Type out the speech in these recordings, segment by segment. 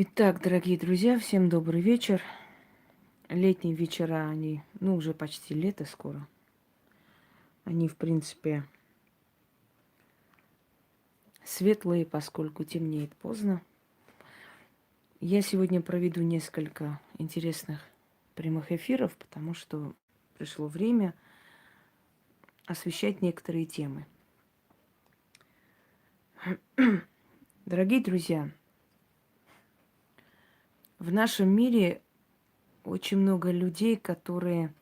Итак, дорогие друзья, всем добрый вечер. Летние вечера, они, уже почти лето скоро. Они, в принципе, светлые, поскольку темнеет поздно. Я сегодня проведу несколько интересных прямых эфиров, потому что пришло время освещать некоторые темы. Дорогие друзья, в нашем мире очень много людей, которые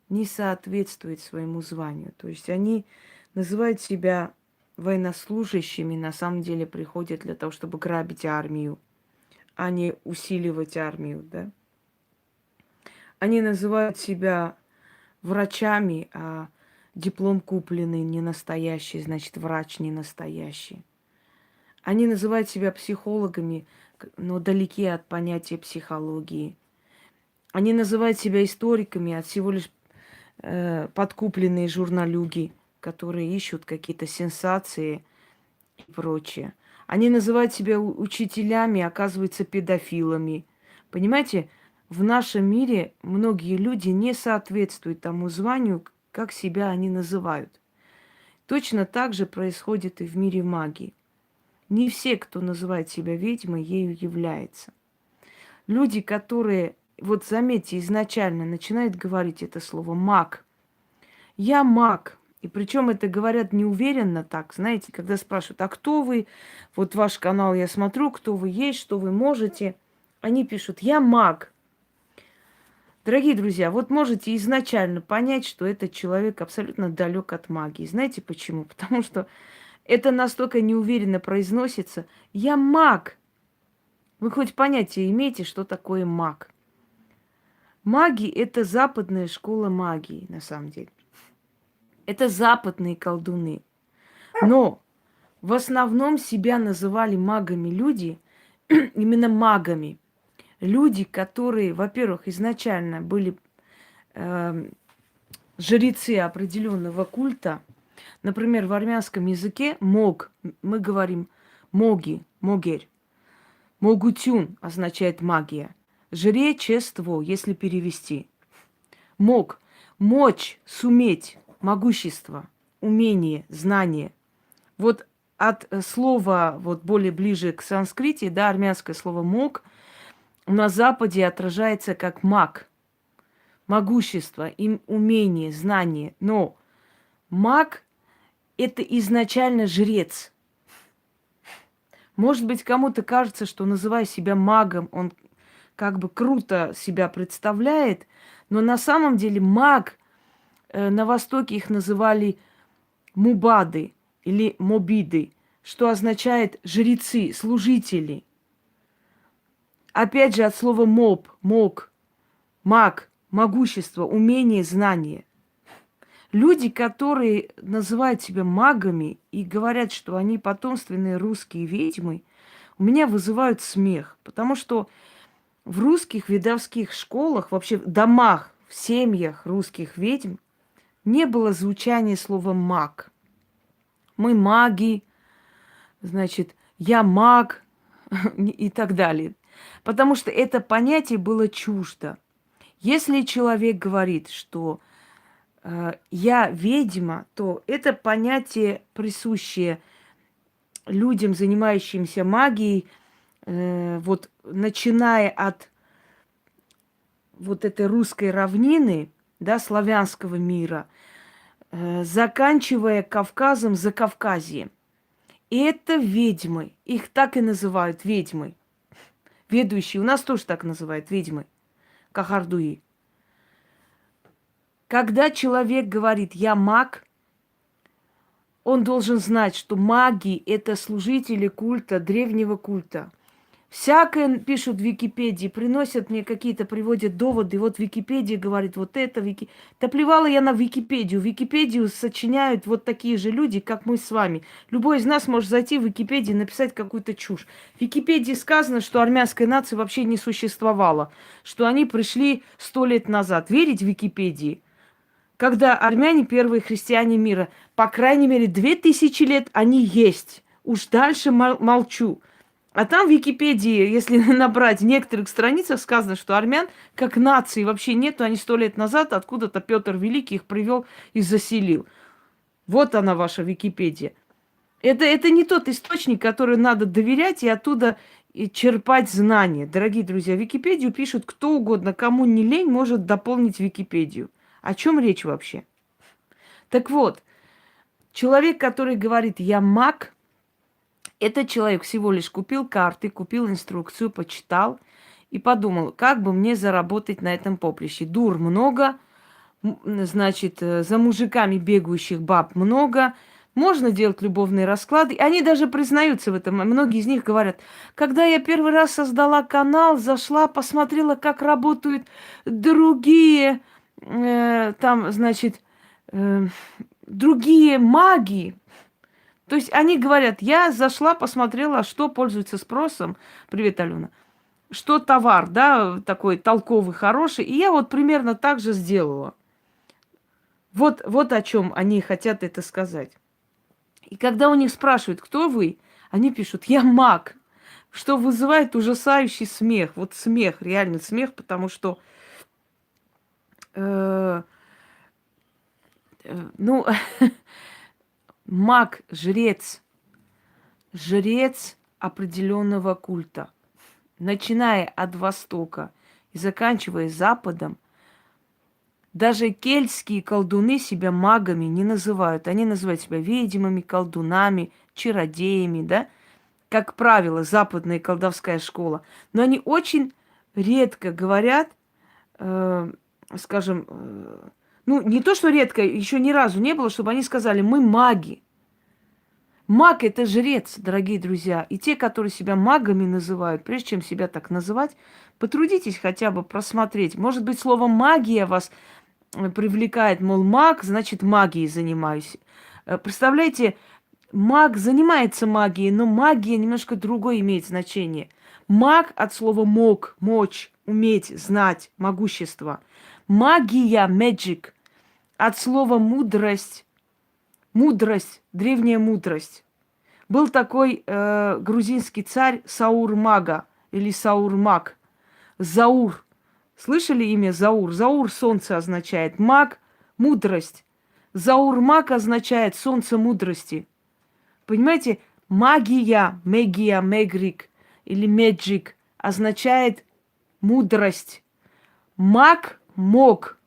не соответствуют своему званию. То есть они называют себя военнослужащими, на самом деле приходят для того, чтобы грабить армию, а не усиливать армию, да. Они называют себя врачами, а диплом купленный не настоящий, значит, врач не настоящий. Они называют себя психологами, но далеки от понятия психологии. Они называют себя историками, а всего лишь подкупленные журналюги, которые ищут какие-то сенсации и прочее. Они называют себя учителями, оказываются педофилами. Понимаете, в нашем мире многие люди не соответствуют тому званию, как себя они называют. Точно так же происходит и в мире магии. Не все, кто называет себя ведьмой, ею является. Люди, которые, вот заметьте, изначально начинают говорить это слово «маг», я маг. И причем это говорят неуверенно так, знаете, когда спрашивают, а кто вы? Вот ваш канал я смотрю, кто вы есть, что вы можете. Они пишут, я маг. Дорогие друзья, вот можете изначально понять, что этот человек абсолютно далек от магии. Знаете почему? Потому что это настолько неуверенно произносится. Я маг. Вы хоть понятие имеете, что такое маг? Маги – это западная школа магии, на самом деле. Это западные колдуны. Но в основном себя называли магами люди, именно магами. Люди, которые, во-первых, изначально были жрецы определенного культа. Например, в армянском языке мог, мы говорим моги, могерь. Могутюн означает магия. Жречество, если перевести. Мог, мочь, суметь, могущество, умение, знание. Вот от слова, вот более ближе к санскрите, да, армянское слово «мог» на Западе отражается как маг. Могущество, умение, знание. Но маг – это изначально жрец. Может быть, кому-то кажется, что, называя себя магом, он как бы круто себя представляет, но на самом деле маг, на Востоке их называли мубады или мобиды, что означает жрецы, служители. Опять же от слова моб, мог, маг, могущество, умение, знание. Люди, которые называют себя магами и говорят, что они потомственные русские ведьмы, у меня вызывают смех, потому что в русских ведовских школах, вообще в домах, в семьях русских ведьм не было звучания слова маг. Мы маги, значит, я маг и так далее. Потому что это понятие было чуждо. Если человек говорит, что я ведьма, то это понятие, присущее людям, занимающимся магией, вот начиная от вот этой русской равнины, да, славянского мира, заканчивая Кавказом, Закавказьем. И это ведьмы. Их так и называют ведьмы. Ведущие. У нас тоже так называют ведьмы. Кахардуи. Когда человек говорит «я маг», он должен знать, что маги – это служители культа, древнего культа. Всякое пишут в Википедии, приносят мне какие-то, приводят доводы. Вот Википедия говорит, вот это Да плевала я на Википедию. Википедию сочиняют вот такие же люди, как мы с вами. Любой из нас может зайти в Википедию и написать какую-то чушь. В Википедии сказано, что армянская нация вообще не существовала, что они пришли 100 лет назад. Верить в Википедии? Когда армяне первые христиане мира, по крайней мере, 2000 лет они есть. Уж дальше молчу. А там в Википедии, если набрать, в некоторых страницах сказано, что армян как нации вообще нету. Они 100 лет назад откуда-то Петр Великий их привел и заселил. Вот она, ваша Википедия. Это не тот источник, который надо доверять и оттуда и черпать знания. Дорогие друзья, Википедию пишут кто угодно, кому не лень, может дополнить Википедию. О чем речь вообще? Так вот, человек, который говорит «я маг», этот человек всего лишь купил карты, купил инструкцию, почитал и подумал, как бы мне заработать на этом поприще. Дур много, значит, за мужиками бегающих баб много, можно делать любовные расклады. Они даже признаются в этом. Многие из них говорят, когда я первый раз создала канал, зашла, посмотрела, как работают другие, там, значит, другие маги. То есть они говорят, я зашла, посмотрела, что пользуется спросом. Привет, Алена. Что товар, да, такой толковый, хороший. И я вот примерно так же сделала. Вот о чем они хотят это сказать. И когда у них спрашивают, кто вы, они пишут, я маг, что вызывает ужасающий смех. Вот смех, реальный смех, потому что, ну, маг, жрец определенного культа, начиная от Востока и заканчивая Западом. Даже кельтские колдуны себя магами не называют. Они называют себя ведьмами, колдунами, чародеями, да? Как правило, западная колдовская школа. Но они очень редко говорят, скажем, ну, не то, что редко, еще ни разу не было, чтобы они сказали, мы маги. Маг – это жрец, дорогие друзья. И те, которые себя магами называют, прежде чем себя так называть, потрудитесь хотя бы просмотреть. Может быть, слово «магия» вас привлекает, мол, маг, значит, магией занимаюсь. Представляете, маг занимается магией, но магия немножко другое имеет значение. Маг от слова мог, мочь, уметь, знать, могущество. Магия, magic, от слова мудрость, мудрость, древняя мудрость. Был такой грузинский царь Саур-Мага или Саур-Маг. Заур. Слышали имя Заур? Заур солнце означает. Маг – мудрость. Заур-Маг означает солнце мудрости. Понимаете, магия, мегия, мегрик или меджик означает мудрость. Маг, мог,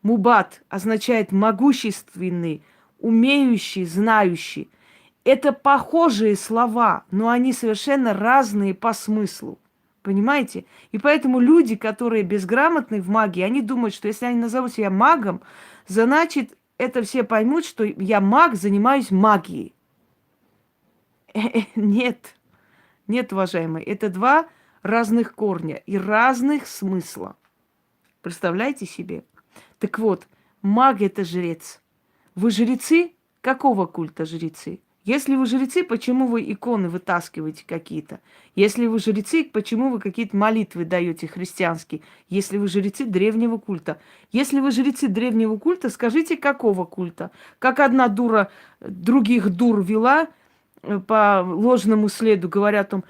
мубат означает могущественный, умеющий, знающий. Это похожие слова, но они совершенно разные по смыслу. Понимаете? И поэтому люди, которые безграмотны в магии, они думают, что если они назовут себя магом, значит, это все поймут, что я маг, занимаюсь магией. Нет, нет, уважаемые, это два разных корня и разных смысла. Представляете себе? Так вот, маг – это жрец. Вы жрецы? Какого культа жрецы? Если вы жрецы, почему вы иконы вытаскиваете какие-то? Если вы жрецы, почему вы какие-то молитвы даете христианские? Если вы жрецы древнего культа. Если вы жрецы древнего культа, скажите, какого культа? Как одна дура других дур вела по ложному следу, говоря о том,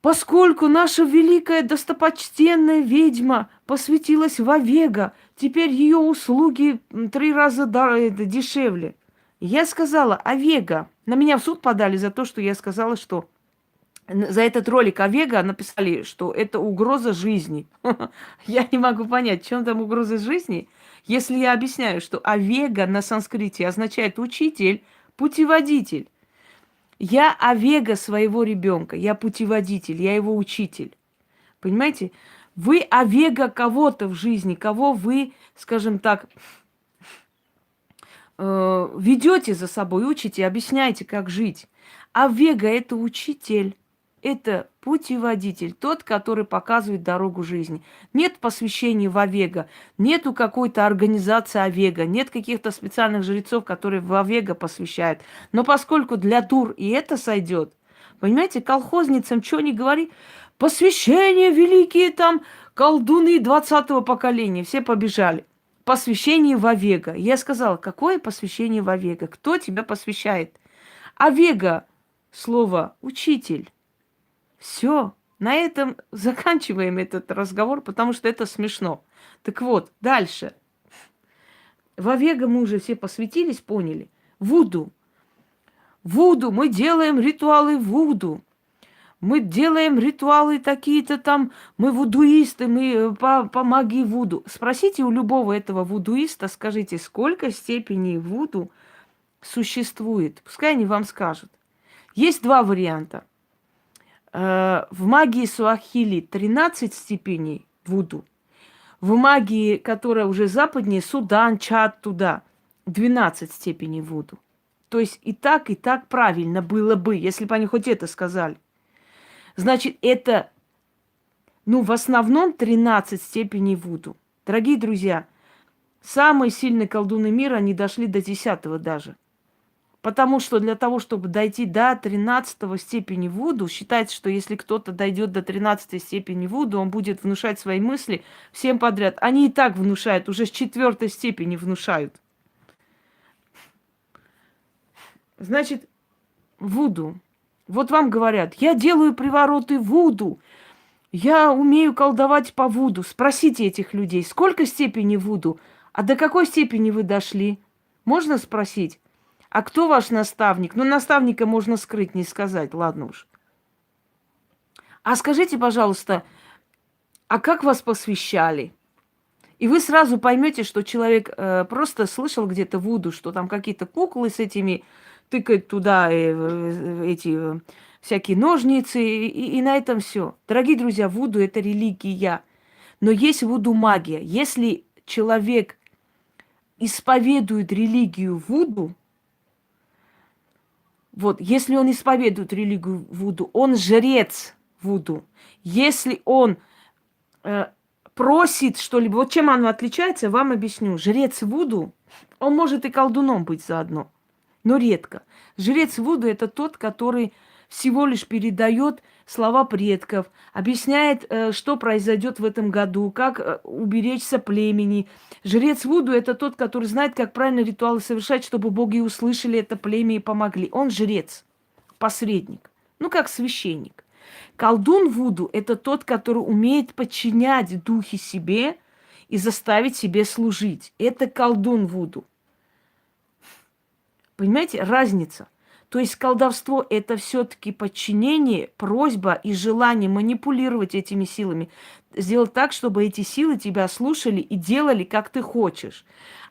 поскольку наша великая достопочтенная ведьма посвятилась в Овега, теперь ее услуги 3 раза дешевле. Я сказала, Овега. На меня в суд подали за то, что я сказала, что за этот ролик Овега написали, что это угроза жизни. Я не могу понять, в чем там угроза жизни, если я объясняю, что Овега на санскрите означает учитель, путеводитель. Я Овега своего ребенка, я путеводитель, я его учитель. Понимаете? Вы Овега кого-то в жизни, кого вы, скажем так, ведете за собой, учите, объясняете, как жить. Овега – это учитель, это путеводитель, тот, который показывает дорогу жизни. Нет посвящения в Овега, нету какой-то организации Овега, нет каких-то специальных жрецов, которые в Овега посвящают. Но поскольку для дур и это сойдет, понимаете, колхозницам что ни говори, посвящение великие там колдуны 20-го поколения, все побежали. Посвящение в Овега. Я сказала, какое посвящение в Овега? Кто тебя посвящает? Овега – слово «учитель». Все. На этом заканчиваем этот разговор, потому что это смешно. Так вот, дальше. В Авега мы уже все посвятились, поняли. Вуду. Вуду. Мы делаем ритуалы вуду. Мы делаем ритуалы такие-то там, мы вудуисты, мы по магии вуду. Спросите у любого этого вудуиста, скажите, сколько степеней вуду существует. Пускай они вам скажут. Есть два варианта. В магии суахили 13 степеней вуду. В магии, которая уже западнее, Судан, Чад, туда, 12 степеней вуду. То есть и так правильно было бы, если бы они хоть это сказали. Значит, это, в основном 13 степеней вуду. Дорогие друзья, самые сильные колдуны мира не дошли до 10 даже. Потому что для того, чтобы дойти до 13 степени вуду, считается, что если кто-то дойдет до 13 степени вуду, он будет внушать свои мысли всем подряд. Они и так внушают, уже с 4 степени внушают. Значит, вуду. Вот вам говорят, я делаю привороты вуду, я умею колдовать по вуду. Спросите этих людей, сколько степеней вуду, а до какой степени вы дошли? Можно спросить? А кто ваш наставник? Наставника можно скрыть, не сказать, ладно уж. А скажите, пожалуйста, а как вас посвящали? И вы сразу поймете, что человек просто слышал где-то вуду, что там какие-то куклы с этими тыкают туда эти всякие ножницы, и на этом все. Дорогие друзья, вуду это религия. Но есть вуду магия. Если человек исповедует религию вуду, вот, если он исповедует религию вуду, он жрец вуду. Если он просит что-либо, вот чем оно отличается, вам объясню. Жрец вуду, он может и колдуном быть заодно, но редко. Жрец вуду – это тот, который всего лишь передает слова предков, объясняет, что произойдет в этом году, как уберечься племени. Жрец вуду – это тот, который знает, как правильно ритуалы совершать, чтобы боги услышали это племя и помогли. Он жрец, посредник, как священник. Колдун вуду – это тот, который умеет подчинять духи себе и заставить себе служить. Это колдун вуду. Понимаете, разница? То есть колдовство – это все-таки подчинение, просьба и желание манипулировать этими силами. Сделать так, чтобы эти силы тебя слушали и делали, как ты хочешь.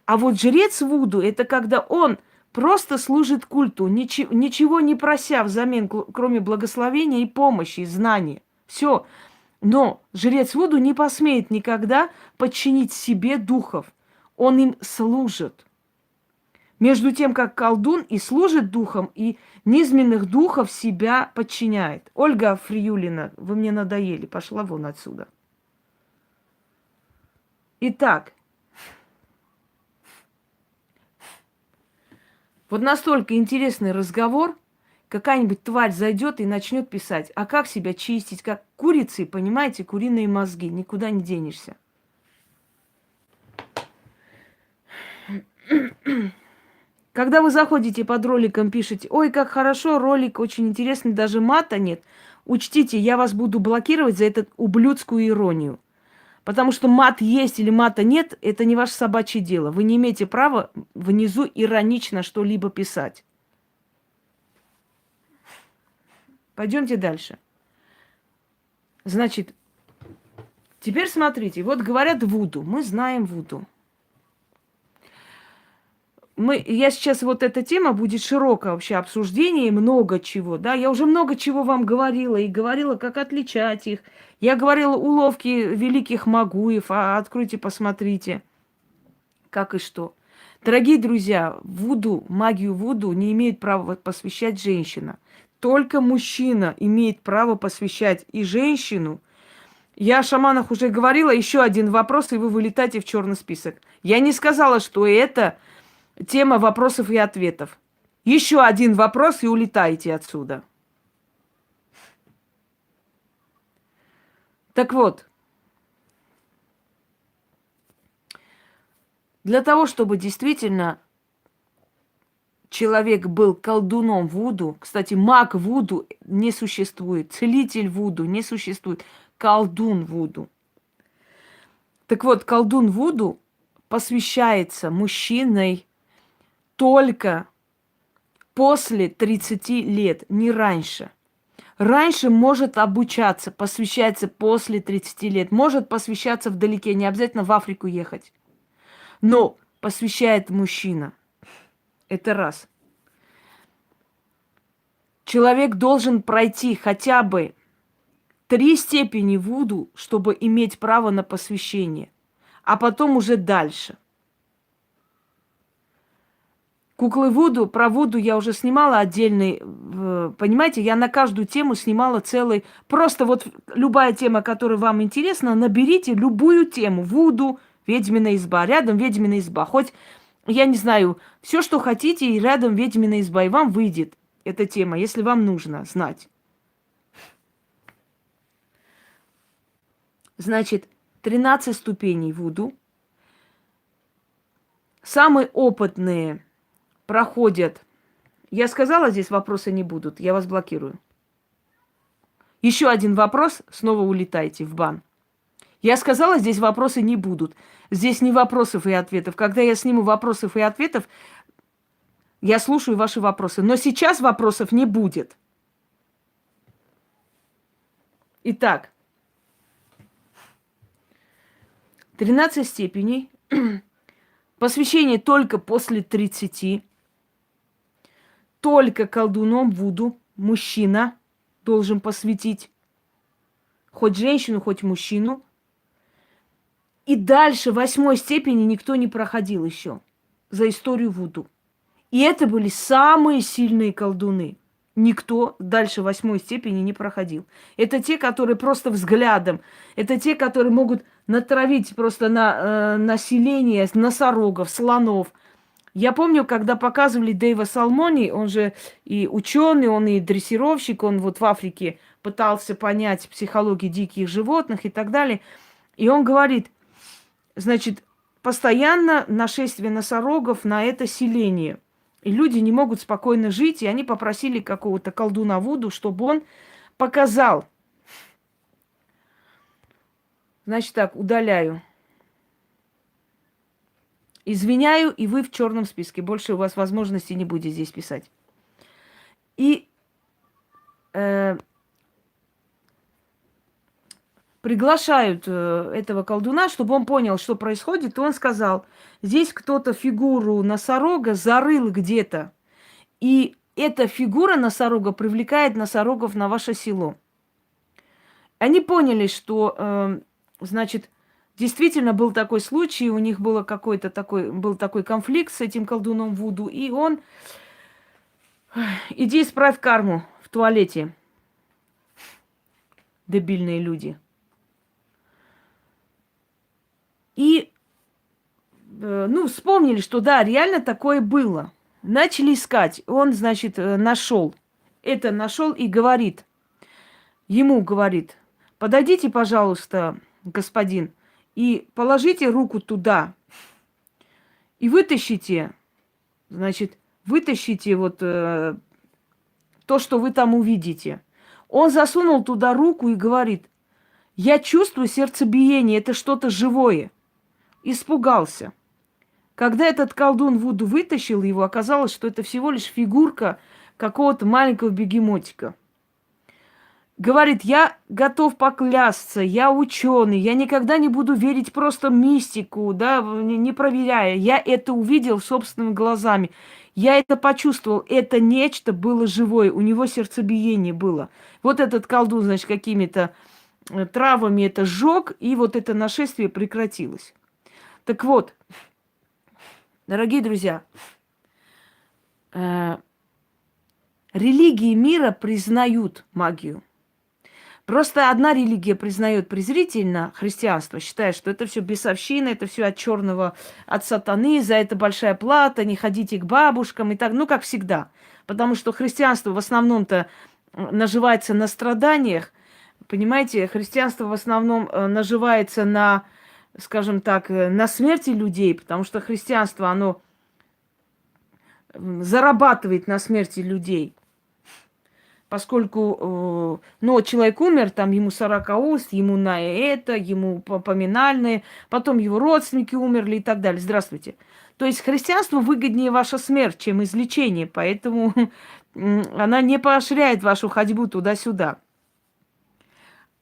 А вот жрец вуду – это когда он просто служит культу, ничего не прося взамен, кроме благословения и помощи, и знания. Все. Но жрец вуду не посмеет никогда подчинить себе духов. Он им служит. Между тем, как колдун и служит духом, и низменных духов себя подчиняет. Ольга Фриюлина, вы мне надоели, пошла вон отсюда. Итак, вот настолько интересный разговор, какая-нибудь тварь зайдет и начнет писать, а как себя чистить, как курицы, понимаете, куриные мозги, никуда не денешься. Когда вы заходите под роликом, пишете, ой, как хорошо, ролик очень интересный, даже мата нет, учтите, я вас буду блокировать за эту ублюдскую иронию. Потому что мат есть или мата нет, это не ваше собачье дело. Вы не имеете права внизу иронично что-либо писать. Пойдемте дальше. Значит, теперь смотрите, вот говорят вуду, мы знаем вуду. Я сейчас, вот эта тема будет широкое вообще обсуждение, и много чего, да. Я уже много чего вам говорила, и говорила, как отличать их. Я говорила уловки великих магуев, откройте, посмотрите, как и что. Дорогие друзья, вуду, магию вуду не имеет права посвящать женщина. Только мужчина имеет право посвящать и женщину. Я о шаманах уже говорила, еще один вопрос, и вы вылетаете в черный список. Я не сказала, что это тема вопросов и ответов. Еще один вопрос и улетаете отсюда. Так вот, для того, чтобы действительно человек был колдуном Вуду, кстати, маг Вуду не существует, целитель Вуду не существует, колдун Вуду. Так вот, колдун Вуду посвящается мужчиной только после 30 лет, не раньше. Раньше может обучаться, посвящается после 30 лет. Может посвящаться вдалеке, не обязательно в Африку ехать. Но посвящает мужчина. Это раз. Человек должен пройти хотя бы 3 степени Вуду, чтобы иметь право на посвящение. А потом уже дальше. Куклы Вуду, про Вуду я уже снимала отдельный, понимаете, я на каждую тему снимала целый, просто вот любая тема, которая вам интересна, наберите любую тему, Вуду, ведьмина изба, рядом ведьмина изба, хоть, я не знаю, все, что хотите, и рядом ведьмина изба, и вам выйдет эта тема, если вам нужно знать. Значит, 13 ступеней Вуду. Самые опытные проходят. Я сказала, здесь вопросы не будут. Я вас блокирую. Еще один вопрос, снова улетайте в бан. Я сказала, здесь вопросы не будут. Здесь не вопросов и ответов. Когда я сниму вопросов и ответов, я слушаю ваши вопросы. Но сейчас вопросов не будет. Итак, 13 степеней. Посвящение только после 30. Только колдуном Вуду мужчина должен посвятить. Хоть женщину, хоть мужчину. И дальше 8 степени никто не проходил еще за историю Вуду. И это были самые сильные колдуны. Никто дальше 8 степени не проходил. Это те, которые просто взглядом. Это те, которые могут натравить просто на население носорогов, слонов. Я помню, когда показывали Дэйва Салмони, он же и ученый, он и дрессировщик, он вот в Африке пытался понять психологию диких животных и так далее. И он говорит, значит, постоянно нашествие носорогов на это селение. И люди не могут спокойно жить, и они попросили какого-то колдуна Вуду, чтобы он показал. Значит так, удаляю. Извиняю, и вы в черном списке. Больше у вас возможности не будет здесь писать. И приглашают этого колдуна, чтобы он понял, что происходит. И он сказал, здесь кто-то фигуру носорога зарыл где-то. И эта фигура носорога привлекает носорогов на ваше село. Они поняли, что, значит, действительно был такой случай, у них был такой конфликт с этим колдуном Вуду, и он, иди исправь карму в туалете, дебильные люди. И, вспомнили, что да, реально такое было. Начали искать. Он, значит, нашел. Это нашел и говорит, ему говорит, подойдите, пожалуйста, господин, и положите руку туда. И вытащите, значит, вытащите вот то, что вы там увидите. Он засунул туда руку и говорит, я чувствую сердцебиение, это что-то живое. Испугался. Когда этот колдун Вуду вытащил его, оказалось, что это всего лишь фигурка какого-то маленького бегемотика. Говорит, я готов поклясться, я ученый, я никогда не буду верить просто мистику, да, не проверяя. Я это увидел собственными глазами. Я это почувствовал, это нечто было живое, у него сердцебиение было. Вот этот колдун, значит, какими-то травами это сжег, и вот это нашествие прекратилось. Так вот, дорогие друзья, религии мира признают магию. Просто одна религия признает презрительно христианство, считая, что это все бесовщина, это все от черного, от сатаны, за это большая плата, не ходите к бабушкам и так, как всегда. Потому что христианство в основном-то наживается на страданиях, понимаете, христианство в основном наживается на, скажем так, на смерти людей, потому что христианство, оно зарабатывает на смерти людей. Поскольку, ну, человек умер, там ему 40 уст, ему на это, ему поминальные, потом его родственники умерли и так далее. Здравствуйте. То есть христианству выгоднее ваша смерть, чем излечение, поэтому она не поощряет вашу ходьбу туда-сюда.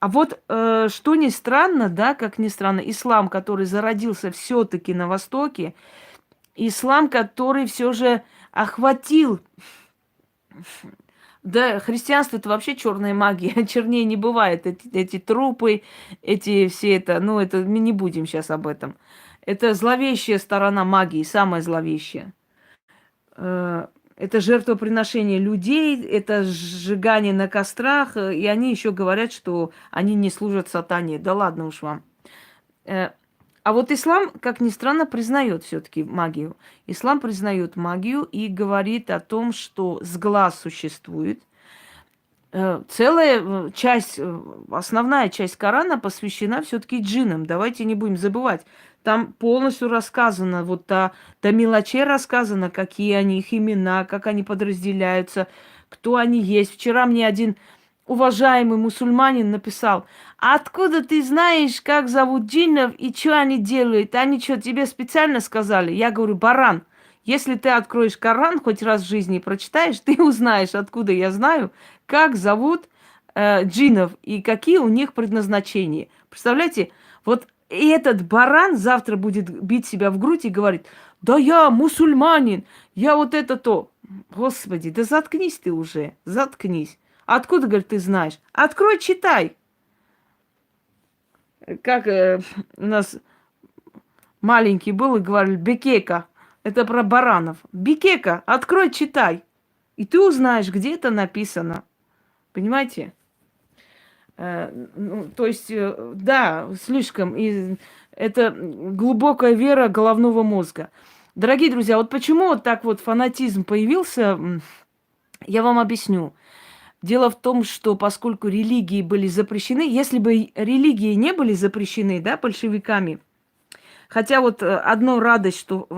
А вот что ни странно, да, как ни странно, ислам, который зародился все-таки на Востоке, ислам, который все же охватил. Да, христианство это вообще черная магия. Чернее не бывает. Эти трупы, эти все это, ну, это мы не будем сейчас об этом. Это зловещая сторона магии, самая зловещая. Это жертвоприношение людей, это сжигание на кострах, и они еще говорят, что они не служат сатане. Да ладно уж вам. А вот ислам, как ни странно, признает все-таки магию. Ислам признает магию и говорит о том, что сглаз существует. Целая часть, основная часть Корана посвящена все-таки джиннам. Давайте не будем забывать. Там полностью рассказано, вот до мелочей рассказано, какие они, их имена, как они подразделяются, кто они есть. Вчера мне один уважаемый мусульманин написал: «А откуда ты знаешь, как зовут джиннов и что они делают? Они что, тебе специально сказали?» Я говорю: «Баран, если ты откроешь Коран хоть раз в жизни и прочитаешь, ты узнаешь, откуда я знаю, как зовут джиннов и какие у них предназначения». Представляете, вот и этот баран завтра будет бить себя в грудь и говорит: «Да я мусульманин, я вот это то». Господи, да заткнись ты уже, заткнись. Откуда, говорит, ты знаешь? Открой, читай. Как у нас маленький был и говорили: «Бекека». Это про баранов. «Бекека, открой, читай». И ты узнаешь, где это написано. Понимаете? Ну, то есть, да, слишком. И это глубокая вера головного мозга. Дорогие друзья, вот почему вот так вот фанатизм появился, я вам объясню. Дело в том, что поскольку религии были запрещены, если бы религии не были запрещены, да, большевиками, хотя вот одно радость, что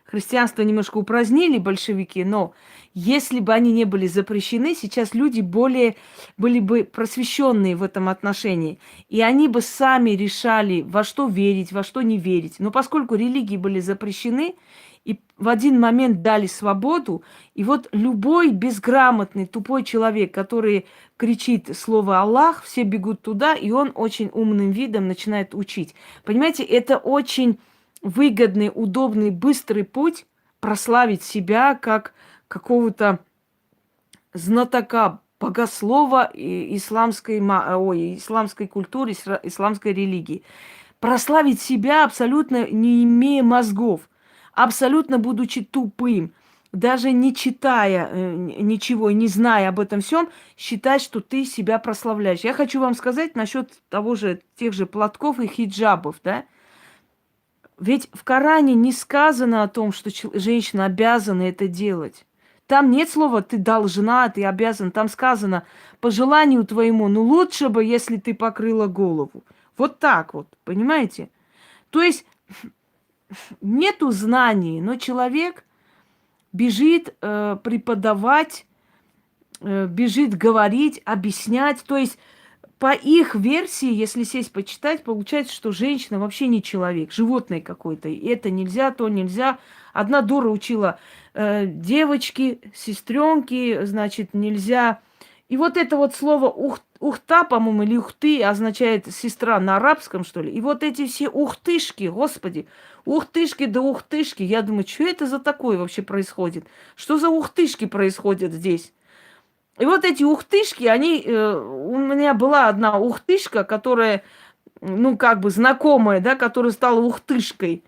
христианство немножко упразднили большевики, но если бы они не были запрещены, сейчас люди более были бы просвещенные в этом отношении. И они бы сами решали, во что верить, во что не верить. Но поскольку религии были запрещены, и в один момент дали свободу, и вот любой безграмотный, тупой человек, который кричит слово «Аллах», все бегут туда, и он очень умным видом начинает учить. Понимаете, это очень выгодный, удобный, быстрый путь прославить себя как какого-то знатока, богослова исламской культуры, исламской религии. Прославить себя абсолютно не имея мозгов, абсолютно будучи тупым, даже не читая ничего и не зная об этом всем, считать, что ты себя прославляешь. Я хочу вам сказать насчет тех же платков и хиджабов, да? Ведь в Коране не сказано о том, что женщина обязана это делать. Там нет слова «ты должна», «ты обязан». Там сказано «по желанию твоему». Ну, лучше бы, если ты покрыла голову. Вот так вот, понимаете? То есть нету знаний, но человек бежит преподавать, бежит говорить, объяснять. То есть по их версии, если сесть почитать, получается, что женщина вообще не человек, животное какое-то. И это нельзя, то нельзя. Одна дура учила девочки, сестренки, значит, нельзя. И вот это вот слово ухта, по-моему, или ухты означает сестра на арабском, что ли. И вот эти все ухтышки, господи, ухтышки да ухтышки. Я думаю, что это за такое вообще происходит? Что за ухтышки происходят здесь? И вот эти ухтышки, они... у меня была одна ухтышка, которая, ну, как бы знакомая, да, которая стала ухтышкой.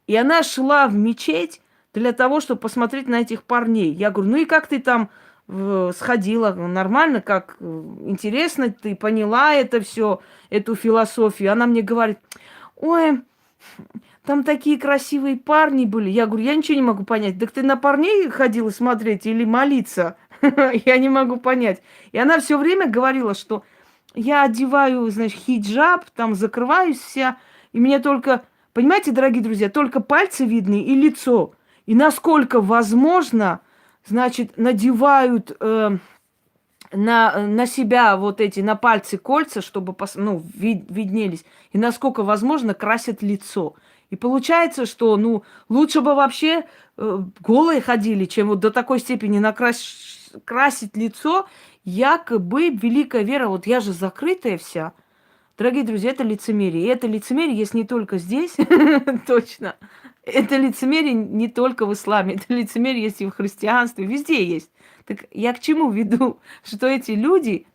И она шла в мечеть для того, чтобы посмотреть на этих парней. Я говорю: ну и как ты там сходила? Нормально, как интересно, ты поняла это все, эту философию? Она мне говорит: ой, там такие красивые парни были. Я говорю: я ничего не могу понять. Так ты на парней ходила смотреть или молиться? Я не могу понять. И она все время говорила, что я одеваю, значит, хиджаб, там закрываюсь вся, и мне только, понимаете, дорогие друзья, только пальцы видны и лицо. И насколько возможно, значит, надевают на себя вот эти, на пальцы кольца, чтобы виднелись. И насколько возможно, красят лицо. И получается, что, лучше бы вообще голые ходили, чем вот до такой степени красить лицо, якобы великая вера. Вот я же закрытая вся. Дорогие друзья, это лицемерие. И это лицемерие есть не только здесь, точно. Это лицемерие не только в исламе. Это лицемерие есть и в христианстве. Везде есть. Так я к чему веду? Что эти люди,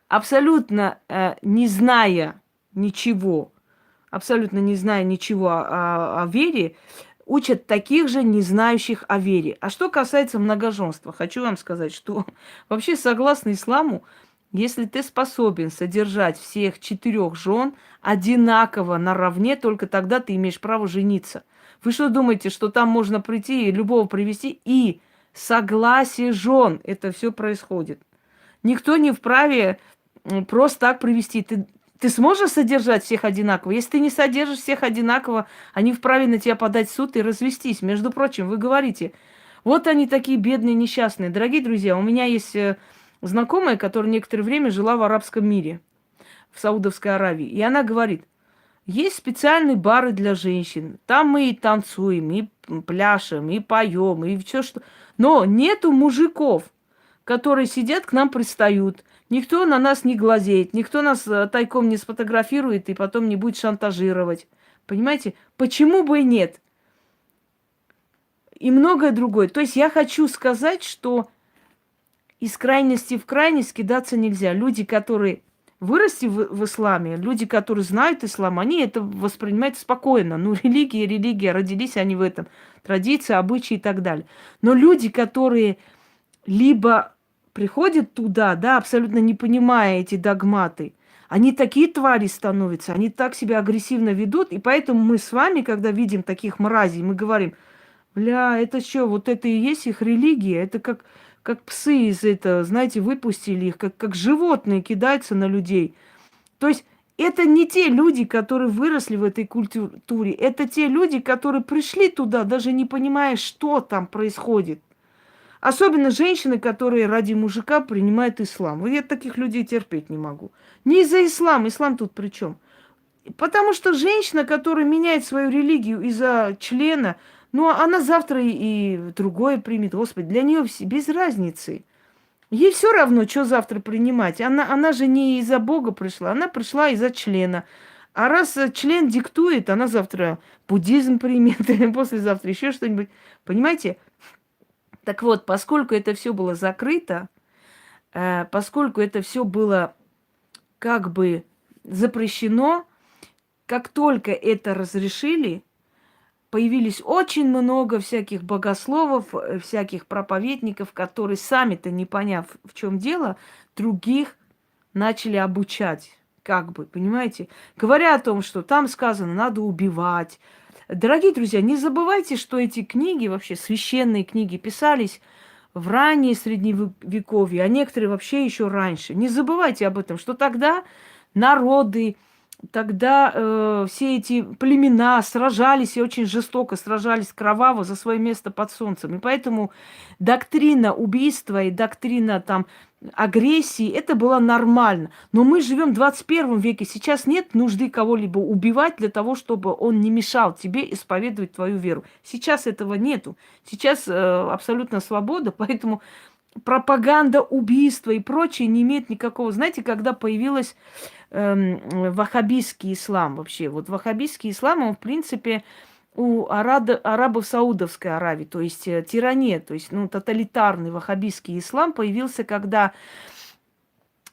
абсолютно не зная ничего, о вере, учат таких же не знающих о вере. А что касается многоженства, хочу вам сказать, что вообще согласно исламу, если ты способен содержать всех 4 жен одинаково наравне, только тогда ты имеешь право жениться. Вы что думаете, что там можно прийти и любого привести и согласие жен это все происходит? Никто не вправе просто так привести. Ты сможешь содержать всех одинаково? Если ты не содержишь всех одинаково, они вправе на тебя подать в суд и развестись. Между прочим, вы говорите, вот они такие бедные, несчастные. Дорогие друзья, у меня есть знакомая, которая некоторое время жила в арабском мире, в Саудовской Аравии. И она говорит, есть специальные бары для женщин. Там мы и танцуем, и пляшем, и поем, и все что. Но нету мужиков, которые сидят, к нам пристают. Никто на нас не глазеет, никто нас тайком не сфотографирует и потом не будет шантажировать. Понимаете? Почему бы и нет? И многое другое. То есть я хочу сказать, что из крайности в крайность кидаться нельзя. Люди, которые выросли в исламе, люди, которые знают ислам, они это воспринимают спокойно. Религия, родились они в этом. Традиции, обычаи и так далее. Но люди, которые либо приходят туда, да, абсолютно не понимая эти догматы, они такие твари становятся, они так себя агрессивно ведут, и поэтому мы с вами, когда видим таких мразей, мы говорим, бля, это что, вот это и есть их религия, это как псы из этого, знаете, выпустили их, как животные кидаются на людей. То есть это не те люди, которые выросли в этой культуре, это те люди, которые пришли туда, даже не понимая, что там происходит. Особенно женщины, которые ради мужика принимают ислам. Вот я таких людей терпеть не могу. Не из-за ислама. Ислам тут при чем? Потому что женщина, которая меняет свою религию из-за члена, она завтра и другое примет. Господи, для нее без разницы. Ей все равно, что завтра принимать. Она же не из-за Бога пришла, она пришла из-за члена. А раз член диктует, она завтра буддизм примет, послезавтра еще что-нибудь. Понимаете? Так вот, поскольку это все было закрыто, поскольку это все было как бы запрещено, как только это разрешили, появились очень много всяких богословов, всяких проповедников, которые сами-то не поняв, в чем дело, других начали обучать, как бы, понимаете? Говоря о том, что там сказано, надо убивать. Дорогие друзья, не забывайте, что эти книги, вообще священные книги, писались в раннее Средневековье, а некоторые вообще еще раньше. Не забывайте об этом, что тогда народы, тогда все эти племена сражались и очень жестоко сражались кроваво за свое место под солнцем. И поэтому доктрина убийства и доктрина агрессии, это было нормально. Но мы живем в 21 веке. Сейчас нет нужды кого-либо убивать для того, чтобы он не мешал тебе исповедовать твою веру. Сейчас этого нету. Сейчас абсолютно свобода, поэтому пропаганда убийства и прочее не имеет никакого. Знаете, когда появилась ваххабистский ислам вообще. Вот ваххабистский ислам, он, в принципе, у арабов Саудовской Аравии, то есть тирания, то есть тоталитарный ваххабистский ислам появился, когда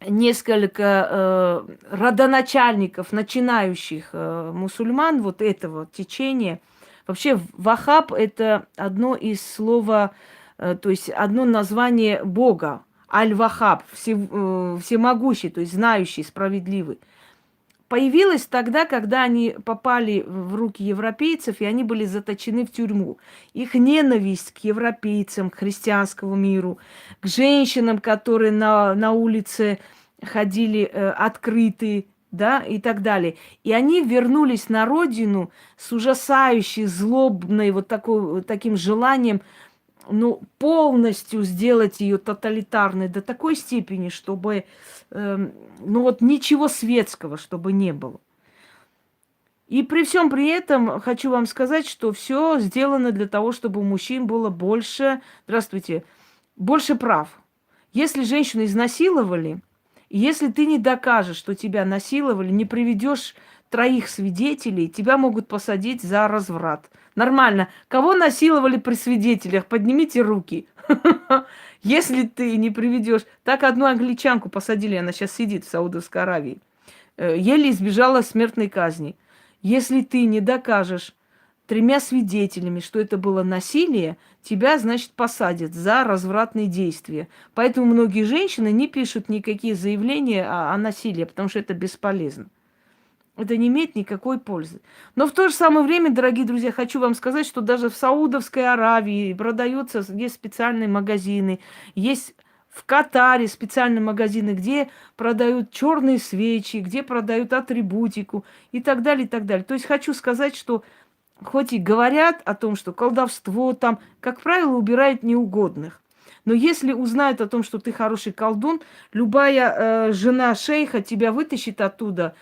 несколько родоначальников, начинающих мусульман вот этого течения. Вообще ваххаб – это одно из слова, то есть одно название Бога. Аль-Вахаб, всемогущий, то есть знающий, справедливый. Появилась тогда, когда они попали в руки европейцев, и они были заточены в тюрьму. Их ненависть к европейцам, к христианскому миру, к женщинам, которые на улице ходили открыты, да, и так далее. И они вернулись на родину с ужасающей, злобной, вот таким желанием, ну, полностью сделать ее тоталитарной до такой степени, чтобы, ну, вот ничего светского, чтобы не было. И при всем при этом хочу вам сказать, что все сделано для того, чтобы у мужчин было больше, здравствуйте, больше прав. Если женщину изнасиловали, и если ты не докажешь, что тебя насиловали, не приведешь троих свидетелей, тебя могут посадить за разврат. Нормально. Кого насиловали при свидетелях? Поднимите руки. Если ты не приведешь... Так одну англичанку посадили, она сейчас сидит в Саудовской Аравии. Еле избежала смертной казни. Если ты не докажешь тремя свидетелями, что это было насилие, тебя, значит, посадят за развратные действия. Поэтому многие женщины не пишут никакие заявления о насилии, потому что это бесполезно. Это не имеет никакой пользы. Но в то же самое время, дорогие друзья, хочу вам сказать, что даже в Саудовской Аравии продаются, есть специальные магазины, есть в Катаре специальные магазины, где продают черные свечи, где продают атрибутику и так далее, и так далее. То есть хочу сказать, что хоть и говорят о том, что колдовство там, как правило, убирает неугодных. Но если узнают о том, что ты хороший колдун, любая жена шейха тебя вытащит оттуда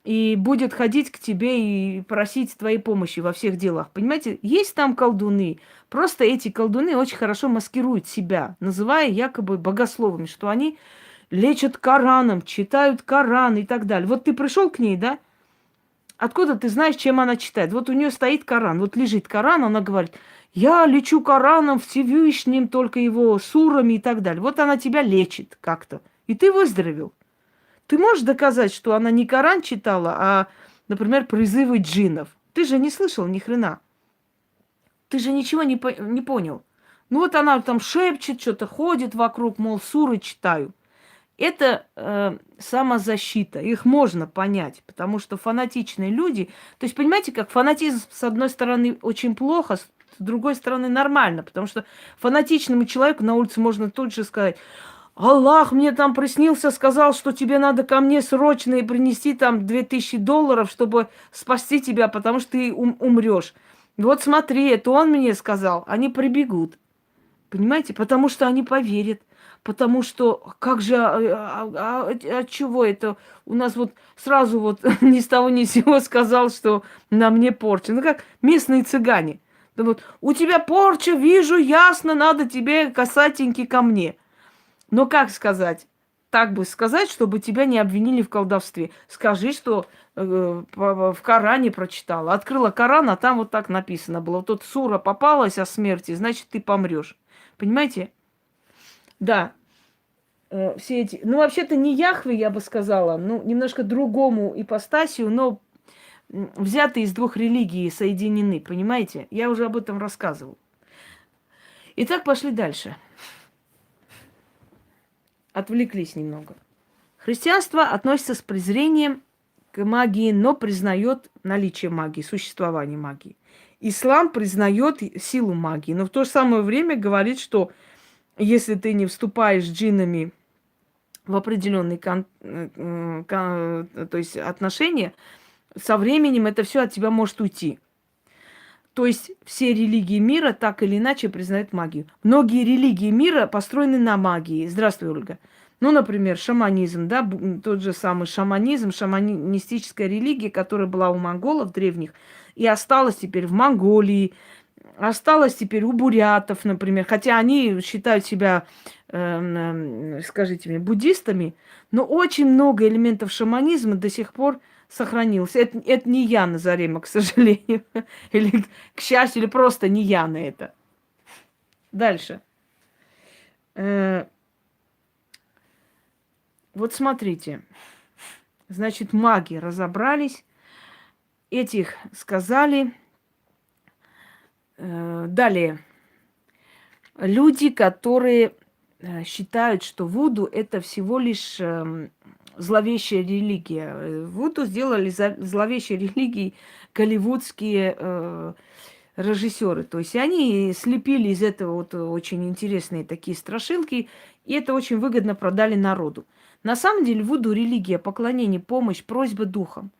и будет ходить к тебе и просить твоей помощи во всех делах. Понимаете, есть там колдуны. Просто эти колдуны очень хорошо маскируют себя, называя якобы богословами, что они лечат Кораном, читают Коран и так далее. Вот ты пришел к ней, да? Откуда ты знаешь, чем она читает? Вот у нее стоит Коран, вот лежит Коран, она говорит, я лечу Кораном Всевышним, только его сурами и так далее. Вот она тебя лечит как-то, и ты выздоровел. Ты можешь доказать, что она не Коран читала, а, например, призывы джиннов? Ты же не слышал ни хрена. Ты же ничего не понял. Ну вот она там шепчет, что-то ходит вокруг, мол, суры читаю. Это самозащита. Их можно понять, потому что фанатичные люди... То есть, понимаете, как фанатизм, с одной стороны, очень плохо, с другой стороны, нормально, потому что фанатичному человеку на улице можно тут же сказать, Аллах мне там приснился, сказал, что тебе надо ко мне срочно и принести там $2000, чтобы спасти тебя, потому что ты умрешь. Вот смотри, это он мне сказал. Они прибегут. Понимаете? Потому что они поверят. Потому что, как же, от чего это? У нас вот сразу вот ни с того ни с сего сказал, что на мне порча. Ну, как местные цыгане. Да вот, у тебя порча, вижу, ясно, надо тебе касатенький ко мне. Но как сказать? Так бы сказать, чтобы тебя не обвинили в колдовстве. Скажи, что в Коране прочитала. Открыла Коран, а там вот так написано было. Вот тут сура попалась о смерти, значит, ты помрешь. Понимаете? Да. Все эти... Ну, вообще-то не Яхве, я бы сказала, ну, немножко другому ипостасию, но взятые из двух религий соединены, понимаете? Я уже об этом рассказывал. Итак, пошли дальше. Отвлеклись немного. Христианство относится с презрением к магии, но признает наличие магии, существование магии. Ислам признает силу магии, но в то же самое время говорит, что если ты не вступаешь с джиннами в определенные то есть отношения, со временем это все от тебя может уйти. То есть все религии мира так или иначе признают магию. Многие религии мира построены на магии. Здравствуй, Ольга. Ну, например, шаманизм, да, тот же самый шаманизм, шаманистическая религия, которая была у монголов древних и осталась теперь в Монголии, осталась теперь у бурятов, например, хотя они считают себя, скажите мне, буддистами, но очень много элементов шаманизма до сих пор сохранилось. Это не Яна Зарема, к сожалению, или к счастью, или просто не Яна это. Дальше. Вот смотрите. Значит, маги разобрались, этих сказали. Далее. Люди, которые считают, что вуду это всего лишь зловещая религия. Вуду сделали зловещей религией голливудские режиссеры. То есть они слепили из этого вот очень интересные такие страшилки, и это очень выгодно продали народу. На самом деле вуду религия, поклонение, помощь, просьба духом.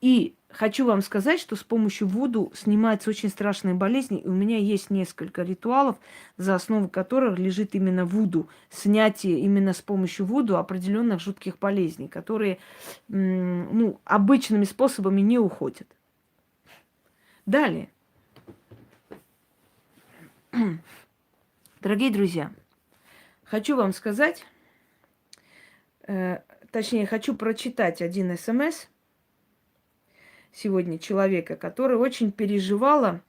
И хочу вам сказать, что с помощью вуду снимаются очень страшные болезни. И у меня есть несколько ритуалов, за основой которых лежит именно вуду. Снятие именно с помощью вуду определенных жутких болезней, которые ну, обычными способами не уходят. Далее. Дорогие друзья, хочу вам сказать, точнее, хочу прочитать один СМС сегодня человека, который очень переживала,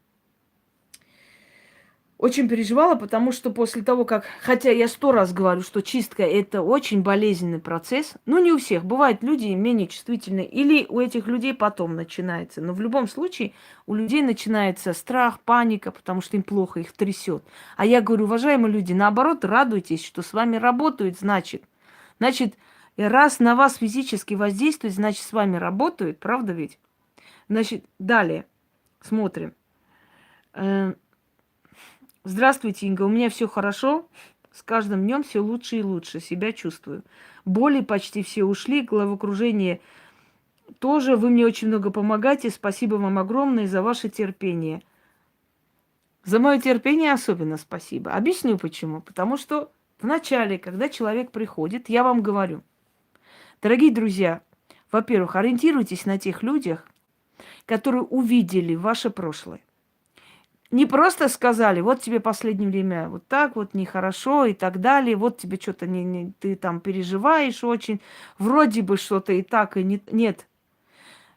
потому что после того, как... Хотя я 100 раз говорю, что чистка – это очень болезненный процесс. Ну, не у всех. Бывают люди менее чувствительные. Или у этих людей потом начинается. Но в любом случае у людей начинается страх, паника, потому что им плохо, их трясет. А я говорю, уважаемые люди, наоборот, радуйтесь, что с вами работают, значит. Значит, раз на вас физически воздействует, значит, с вами работают. Правда ведь? Значит, далее смотрим. Здравствуйте, Инга, у меня все хорошо. С каждым днем все лучше и лучше себя чувствую. Боли почти все ушли, головокружение тоже. Вы мне очень много помогаете. Спасибо вам огромное за ваше терпение. За мое терпение особенно спасибо. Объясню почему. Потому что вначале, когда человек приходит, я вам говорю, дорогие друзья, во-первых, ориентируйтесь на тех людях, которые увидели ваше прошлое. Не просто сказали, вот тебе в последнее время вот так вот нехорошо и так далее, вот тебе что-то ты там переживаешь очень, вроде бы что-то и так, и не, нет.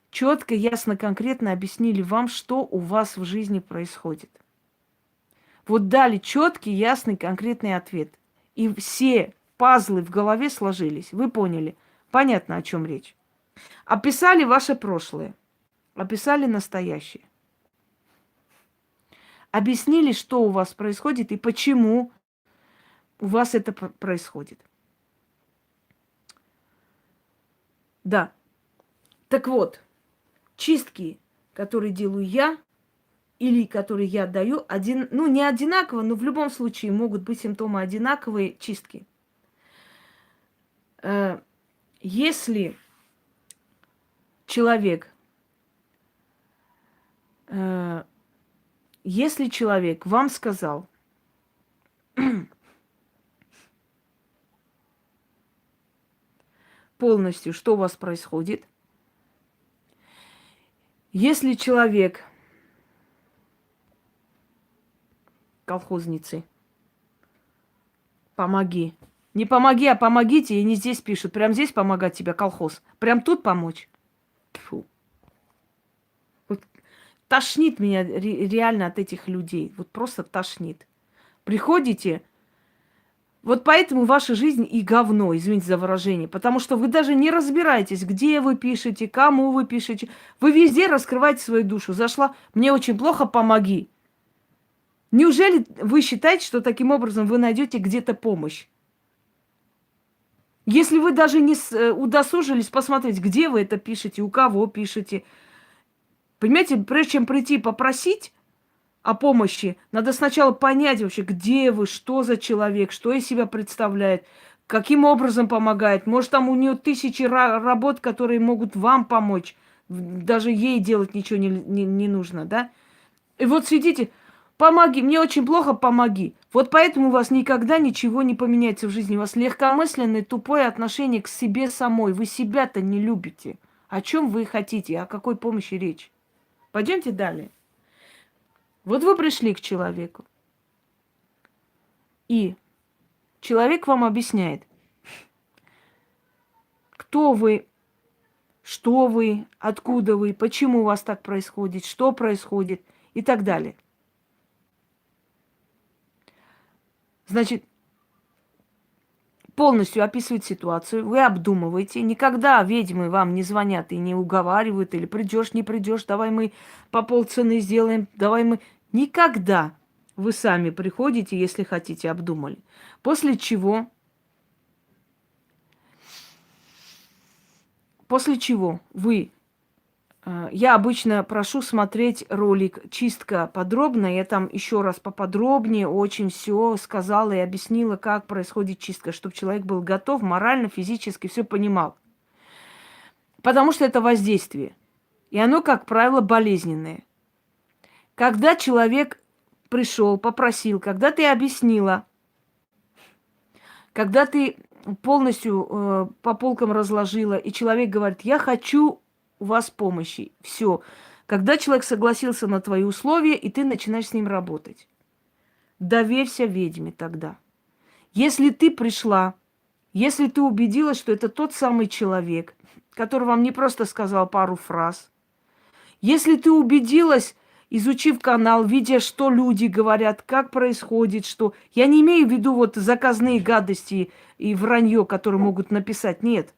Четко, ясно, конкретно объяснили вам, что у вас в жизни происходит. Вот дали четкий, ясный, конкретный ответ. И все пазлы в голове сложились. Вы поняли. Понятно, о чем речь. Описали ваше прошлое. Описали настоящее. Объяснили, что у вас происходит и почему у вас это происходит. Да. Так вот, чистки, которые делаю я, или которые я даю, ну, не одинаково, но в любом случае могут быть симптомы одинаковые чистки. Если человек вам сказал, полностью, что у вас происходит, если человек колхозницы, помоги. Не помоги, а помогите, и не здесь пишут. Прям здесь помогать тебе, колхоз. Прям тут помочь. Фу. Вот тошнит меня реально от этих людей. Вот просто тошнит. Приходите, вот поэтому ваша жизнь и говно, извините за выражение. Потому что вы даже не разбираетесь, где вы пишете, кому вы пишете. Вы везде раскрываете свою душу. Зашла, мне очень плохо, помоги. Неужели вы считаете, что таким образом вы найдете где-то помощь? Если вы даже не удосужились посмотреть, где вы это пишете, у кого пишете. Понимаете, прежде чем прийти попросить о помощи, надо сначала понять вообще, где вы, что за человек, что из себя представляет, каким образом помогает. Может, там у нее тысячи работ, которые могут вам помочь. Даже ей делать ничего не нужно, да? И вот сидите, помоги, мне очень плохо, помоги. Вот поэтому у вас никогда ничего не поменяется в жизни. У вас легкомысленное, тупое отношение к себе самой. Вы себя-то не любите. О чем вы хотите? О какой помощи речь? Пойдемте далее. Вот вы пришли к человеку. И человек вам объясняет, кто вы, что вы, откуда вы, почему у вас так происходит, что происходит и так далее. Значит, полностью описывает ситуацию, вы обдумываете. Никогда ведьмы вам не звонят и не уговаривают, или придешь, не придешь, давай мы по полцены сделаем, давай мы... Никогда вы сами приходите, если хотите, обдумали. После чего вы Я обычно прошу смотреть ролик чистка подробно. Я там еще раз поподробнее очень все сказала и объяснила, как происходит чистка, чтобы человек был готов морально, физически, все понимал. Потому что это воздействие. И оно, как правило, болезненное. Когда человек пришел, попросил, когда ты объяснила, когда ты полностью по полкам разложила, и человек говорит, я хочу у вас помощи. Все. Когда человек согласился на твои условия, и ты начинаешь с ним работать. Доверься ведьме тогда. Если ты пришла, если ты убедилась, что это тот самый человек, который вам не просто сказал пару фраз, если ты убедилась, изучив канал, видя, что люди говорят, как происходит, что... Я не имею в виду вот заказные гадости и вранье, которые могут написать. Нет.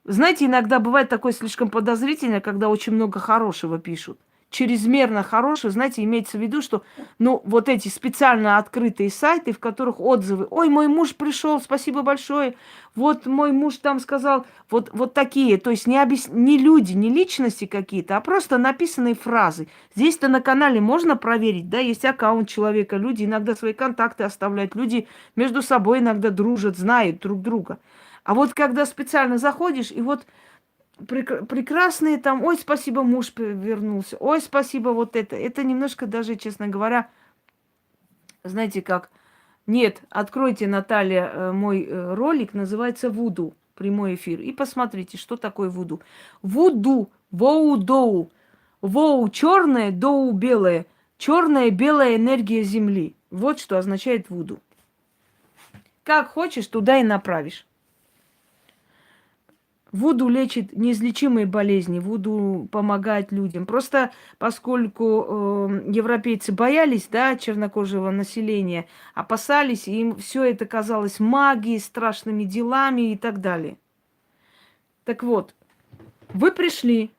Знаете, иногда бывает такое слишком подозрительно, когда очень много хорошего пишут. Чрезмерно хорошего, знаете, имеется в виду, что, ну, вот эти специально открытые сайты, в которых отзывы. Ой, мой муж пришел, спасибо большое. Вот мой муж там сказал, вот такие. То есть не люди, не личности какие-то, а просто написанные фразы. Здесь-то на канале можно проверить, да, есть аккаунт человека, люди иногда свои контакты оставляют, люди между собой иногда дружат, знают друг друга. А вот когда специально заходишь, и вот прекрасные там, ой, спасибо, муж вернулся, ой, спасибо, вот это немножко даже, честно говоря, знаете как, нет, откройте, Наталья, мой ролик, называется «Вуду», прямой эфир, и посмотрите, что такое вуду. Вуду, воу-доу, воу черное, доу белое, черная белая энергия Земли. Вот что означает вуду. Как хочешь, туда и направишь. Вуду лечит неизлечимые болезни, вуду помогает людям. Просто поскольку европейцы боялись, да, чернокожего населения, опасались, и им все это казалось магией, страшными делами и так далее. Так вот, вы пришли,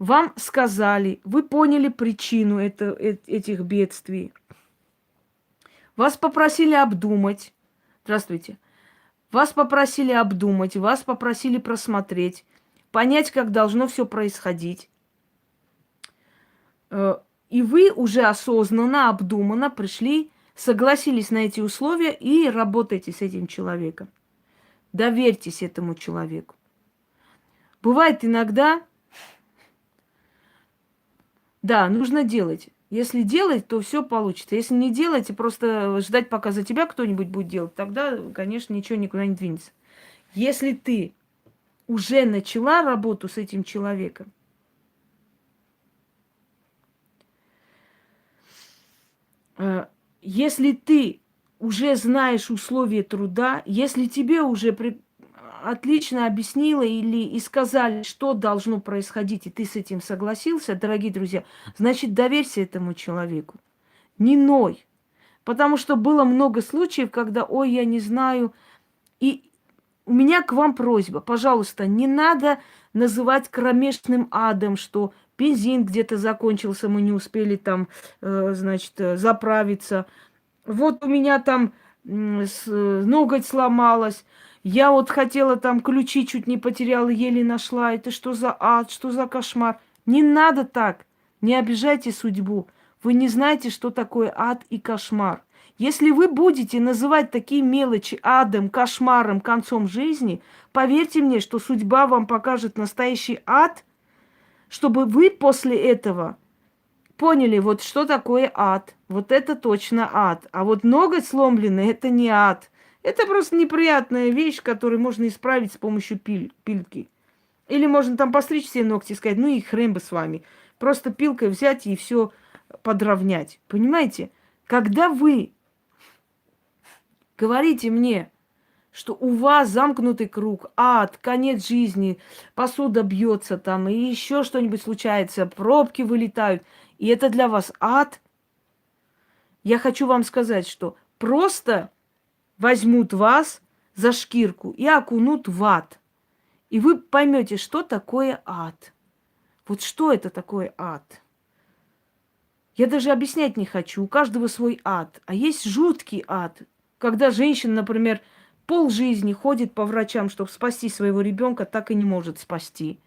вам сказали, вы поняли причину этих бедствий. Вас попросили обдумать. Здравствуйте. Вас попросили обдумать, вас попросили просмотреть, понять, как должно все происходить. И вы уже осознанно, обдуманно пришли, согласились на эти условия и работаете с этим человеком. Доверьтесь этому человеку. Бывает иногда, да, нужно делать. Если делать, то все получится. Если не делать и просто ждать, пока за тебя кто-нибудь будет делать, тогда, конечно, ничего никуда не двинется. Если ты уже начала работу с этим человеком, если ты уже знаешь условия труда, если тебе уже отлично объяснила или и сказали, что должно происходить, и ты с этим согласился, дорогие друзья, значит, доверься этому человеку. Не ной. Потому что было много случаев, когда, ой, я не знаю. И у меня к вам просьба, пожалуйста, не надо называть кромешным адом, что бензин где-то закончился, мы не успели там, заправиться. Вот у меня там ноготь сломалась. Я вот хотела там ключи, чуть не потеряла, еле нашла. Это что за ад, что за кошмар? Не надо так. Не обижайте судьбу. Вы не знаете, что такое ад и кошмар. Если вы будете называть такие мелочи адом, кошмаром, концом жизни, поверьте мне, что судьба вам покажет настоящий ад, чтобы вы после этого поняли, вот что такое ад. Вот это точно ад. А вот ноготь сломленный – это не ад. Это просто неприятная вещь, которую можно исправить с помощью пилки. Или можно там постричь все ногти и сказать, ну и хрен бы с вами. Просто пилкой взять и все подровнять. Понимаете? Когда вы говорите мне, что у вас замкнутый круг, ад, конец жизни, посуда бьется там, и еще что-нибудь случается, пробки вылетают, и это для вас ад, я хочу вам сказать, что просто возьмут вас за шкирку и окунут в ад. И вы поймете, что такое ад. Вот что это такое ад. Я даже объяснять не хочу. У каждого свой ад. А есть жуткий ад. Когда женщина, например, полжизни ходит по врачам, чтобы спасти своего ребенка, так и не может спасти.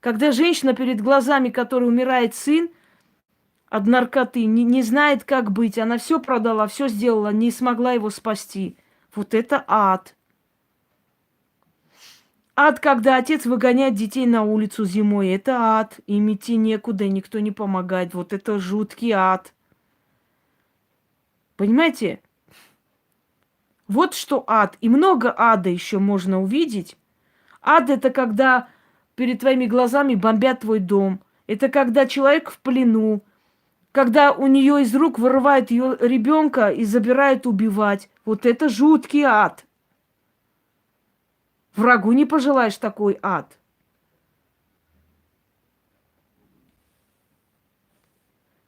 Когда женщина перед глазами, которой умирает сын от наркоты, не знает, как быть, она все продала, все сделала, не смогла его спасти. Вот это ад. Ад, когда отец выгоняет детей на улицу зимой. Это ад. Им идти некуда, никто не помогает. Вот это жуткий ад. Понимаете? Вот что ад. И много ада еще можно увидеть. Ад – это когда перед твоими глазами бомбят твой дом. Это когда человек в плену. Когда у нее из рук вырывают ее ребенка и забирают убивать. Вот это жуткий ад. Врагу не пожелаешь такой ад.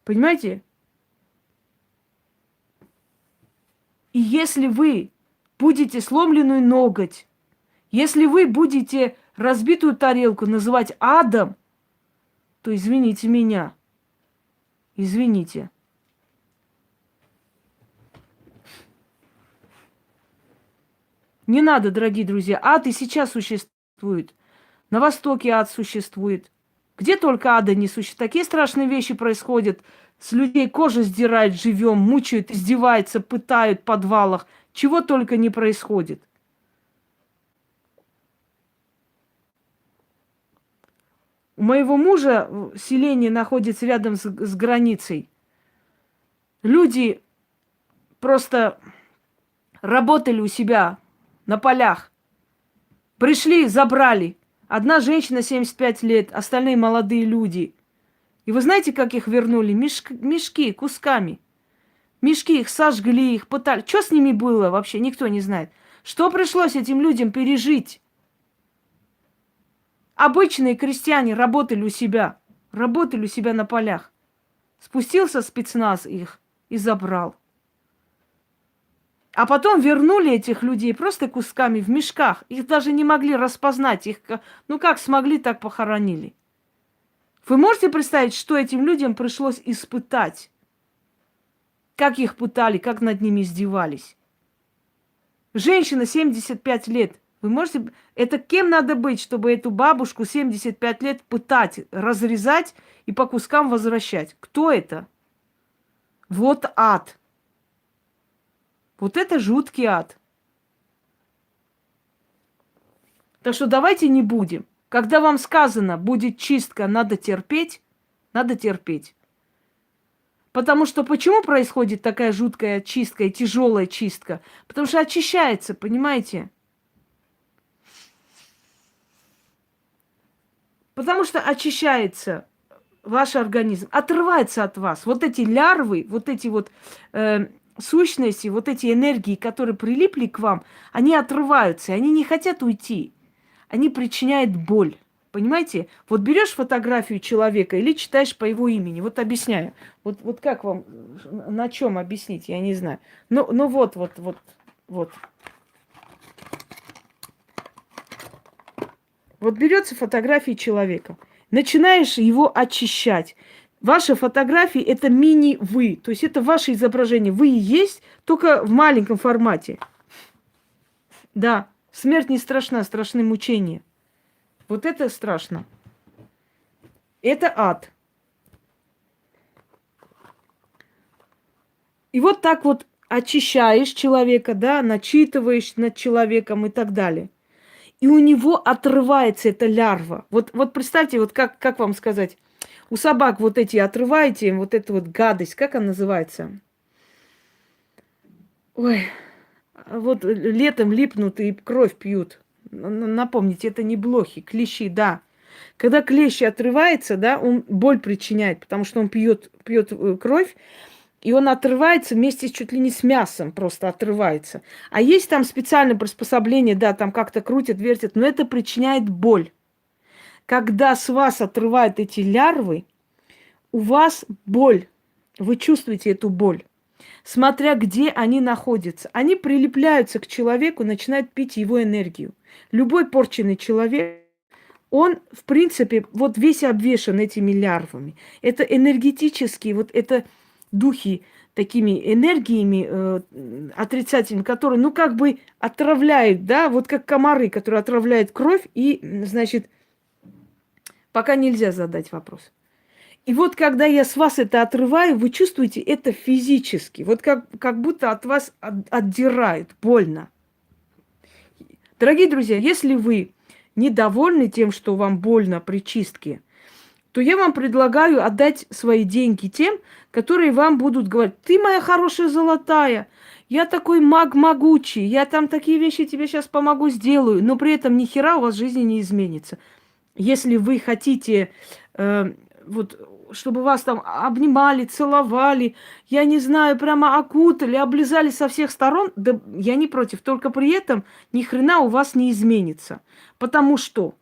Понимаете? И если вы будете сломленную ноготь, если вы будете разбитую тарелку называть адом, то извините меня. Извините. Не надо, дорогие друзья. Ад и сейчас существует. На Востоке ад существует. Где только ада не существует. Такие страшные вещи происходят. С людей кожу сдирают живем, мучают, издеваются, пытают в подвалах. Чего только не происходит. У моего мужа селение находится рядом с границей. Люди просто работали у себя на полях. Пришли, забрали. Одна женщина 75 лет, остальные молодые люди. И вы знаете, как их вернули? Мешки, кусками. Мешки их сожгли, их пытали. Что с ними было вообще, никто не знает. Что пришлось этим людям пережить? Обычные крестьяне работали у себя на полях. Спустился спецназ их и забрал. А потом вернули этих людей просто кусками в мешках. Их даже не могли распознать. Их, ну как смогли, так похоронили. Вы можете представить, что этим людям пришлось испытать? Как их пытали, как над ними издевались? Женщина 75 лет. Вы можете... Это кем надо быть, чтобы эту бабушку 75 лет пытать, разрезать и по кускам возвращать? Кто это? Вот ад. Вот это жуткий ад. Так что давайте не будем. Когда вам сказано, будет чистка, надо терпеть, надо терпеть. Потому что почему происходит такая жуткая чистка и тяжелая чистка? Потому что очищается, понимаете? Потому что очищается ваш организм, отрывается от вас. Вот эти лярвы, вот эти вот сущности, вот эти энергии, которые прилипли к вам, они отрываются, они не хотят уйти. Они причиняют боль. Понимаете? Вот берешь фотографию человека или читаешь по его имени. Вот объясняю. Вот как вам, на чем объяснить, я не знаю. Ну вот. Вот берется фотография человека. Начинаешь его очищать. Ваши фотографии – это мини-вы. То есть это ваше изображение. Вы и есть, только в маленьком формате. Да, смерть не страшна, страшны мучения. Вот это страшно. Это ад. И вот так вот очищаешь человека, да, начитываешь над человеком и так далее. И у него отрывается эта лярва. Вот представьте, вот как вам сказать, у собак вот эти отрываете, вот эту вот гадость, как она называется? Ой, вот летом липнут и кровь пьют. Напомните, это не блохи, клещи, да. Когда клещ отрывается, да, он боль причиняет, потому что он пьет кровь, и он отрывается вместе чуть ли не с мясом, просто отрывается. А есть там специальное приспособление, да, там как-то крутят, вертят, но это причиняет боль. Когда с вас отрывают эти лярвы, у вас боль, вы чувствуете эту боль. Смотря где они находятся. Они прилепляются к человеку, начинают пить его энергию. Любой порченный человек, он, в принципе, вот весь обвешан этими лярвами. Это энергетические, вот это духи такими энергиями отрицательными, которые, ну, как бы отравляют, да, вот как комары, которые отравляют кровь и, значит, Пока нельзя задать вопрос. И вот когда я с вас это отрываю, вы чувствуете это физически. Вот как будто от вас отдирают. Больно. Дорогие друзья, если вы недовольны тем, что вам больно при чистке, то я вам предлагаю отдать свои деньги тем, которые вам будут говорить: ты моя хорошая золотая, я такой маг могучий, я там такие вещи тебе сейчас помогу, сделаю, но при этом ни хера у вас в жизни не изменится. Если вы хотите, вот, чтобы вас там обнимали, целовали, я не знаю, прямо окутали, облизали со всех сторон, да я не против, только при этом ни хрена у вас не изменится. Потому что?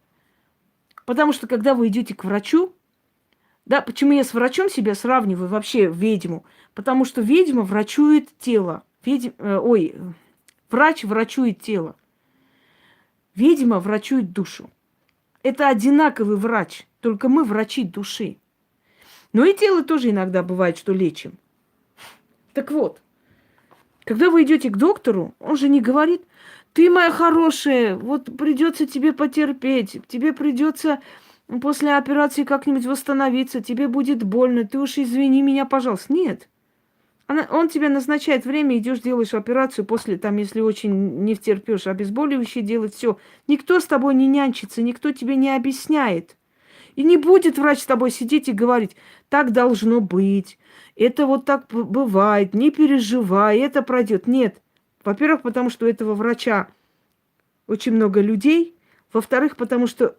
Потому что когда вы идете к врачу, да, почему я с врачом себя сравниваю, вообще ведьму? Потому что ведьма врачует тело. Врач врачует тело. Ведьма врачует душу. Это одинаковый врач, только мы врачи души. Но и тело тоже иногда бывает, что лечим. Так вот, когда вы идете к доктору, он же не говорит: ты моя хорошая, вот придется тебе потерпеть, тебе придется после операции как-нибудь восстановиться, тебе будет больно, ты уж извини меня, пожалуйста. Нет. Он тебе назначает время, идешь, делаешь операцию, после, там, если очень не втерпешь, обезболивающее делать, все. Никто с тобой не нянчится, никто тебе не объясняет. И не будет врач с тобой сидеть и говорить: так должно быть, это вот так бывает, не переживай, это пройдет. Нет. Во-первых, потому что у этого врача очень много людей. Во-вторых, потому что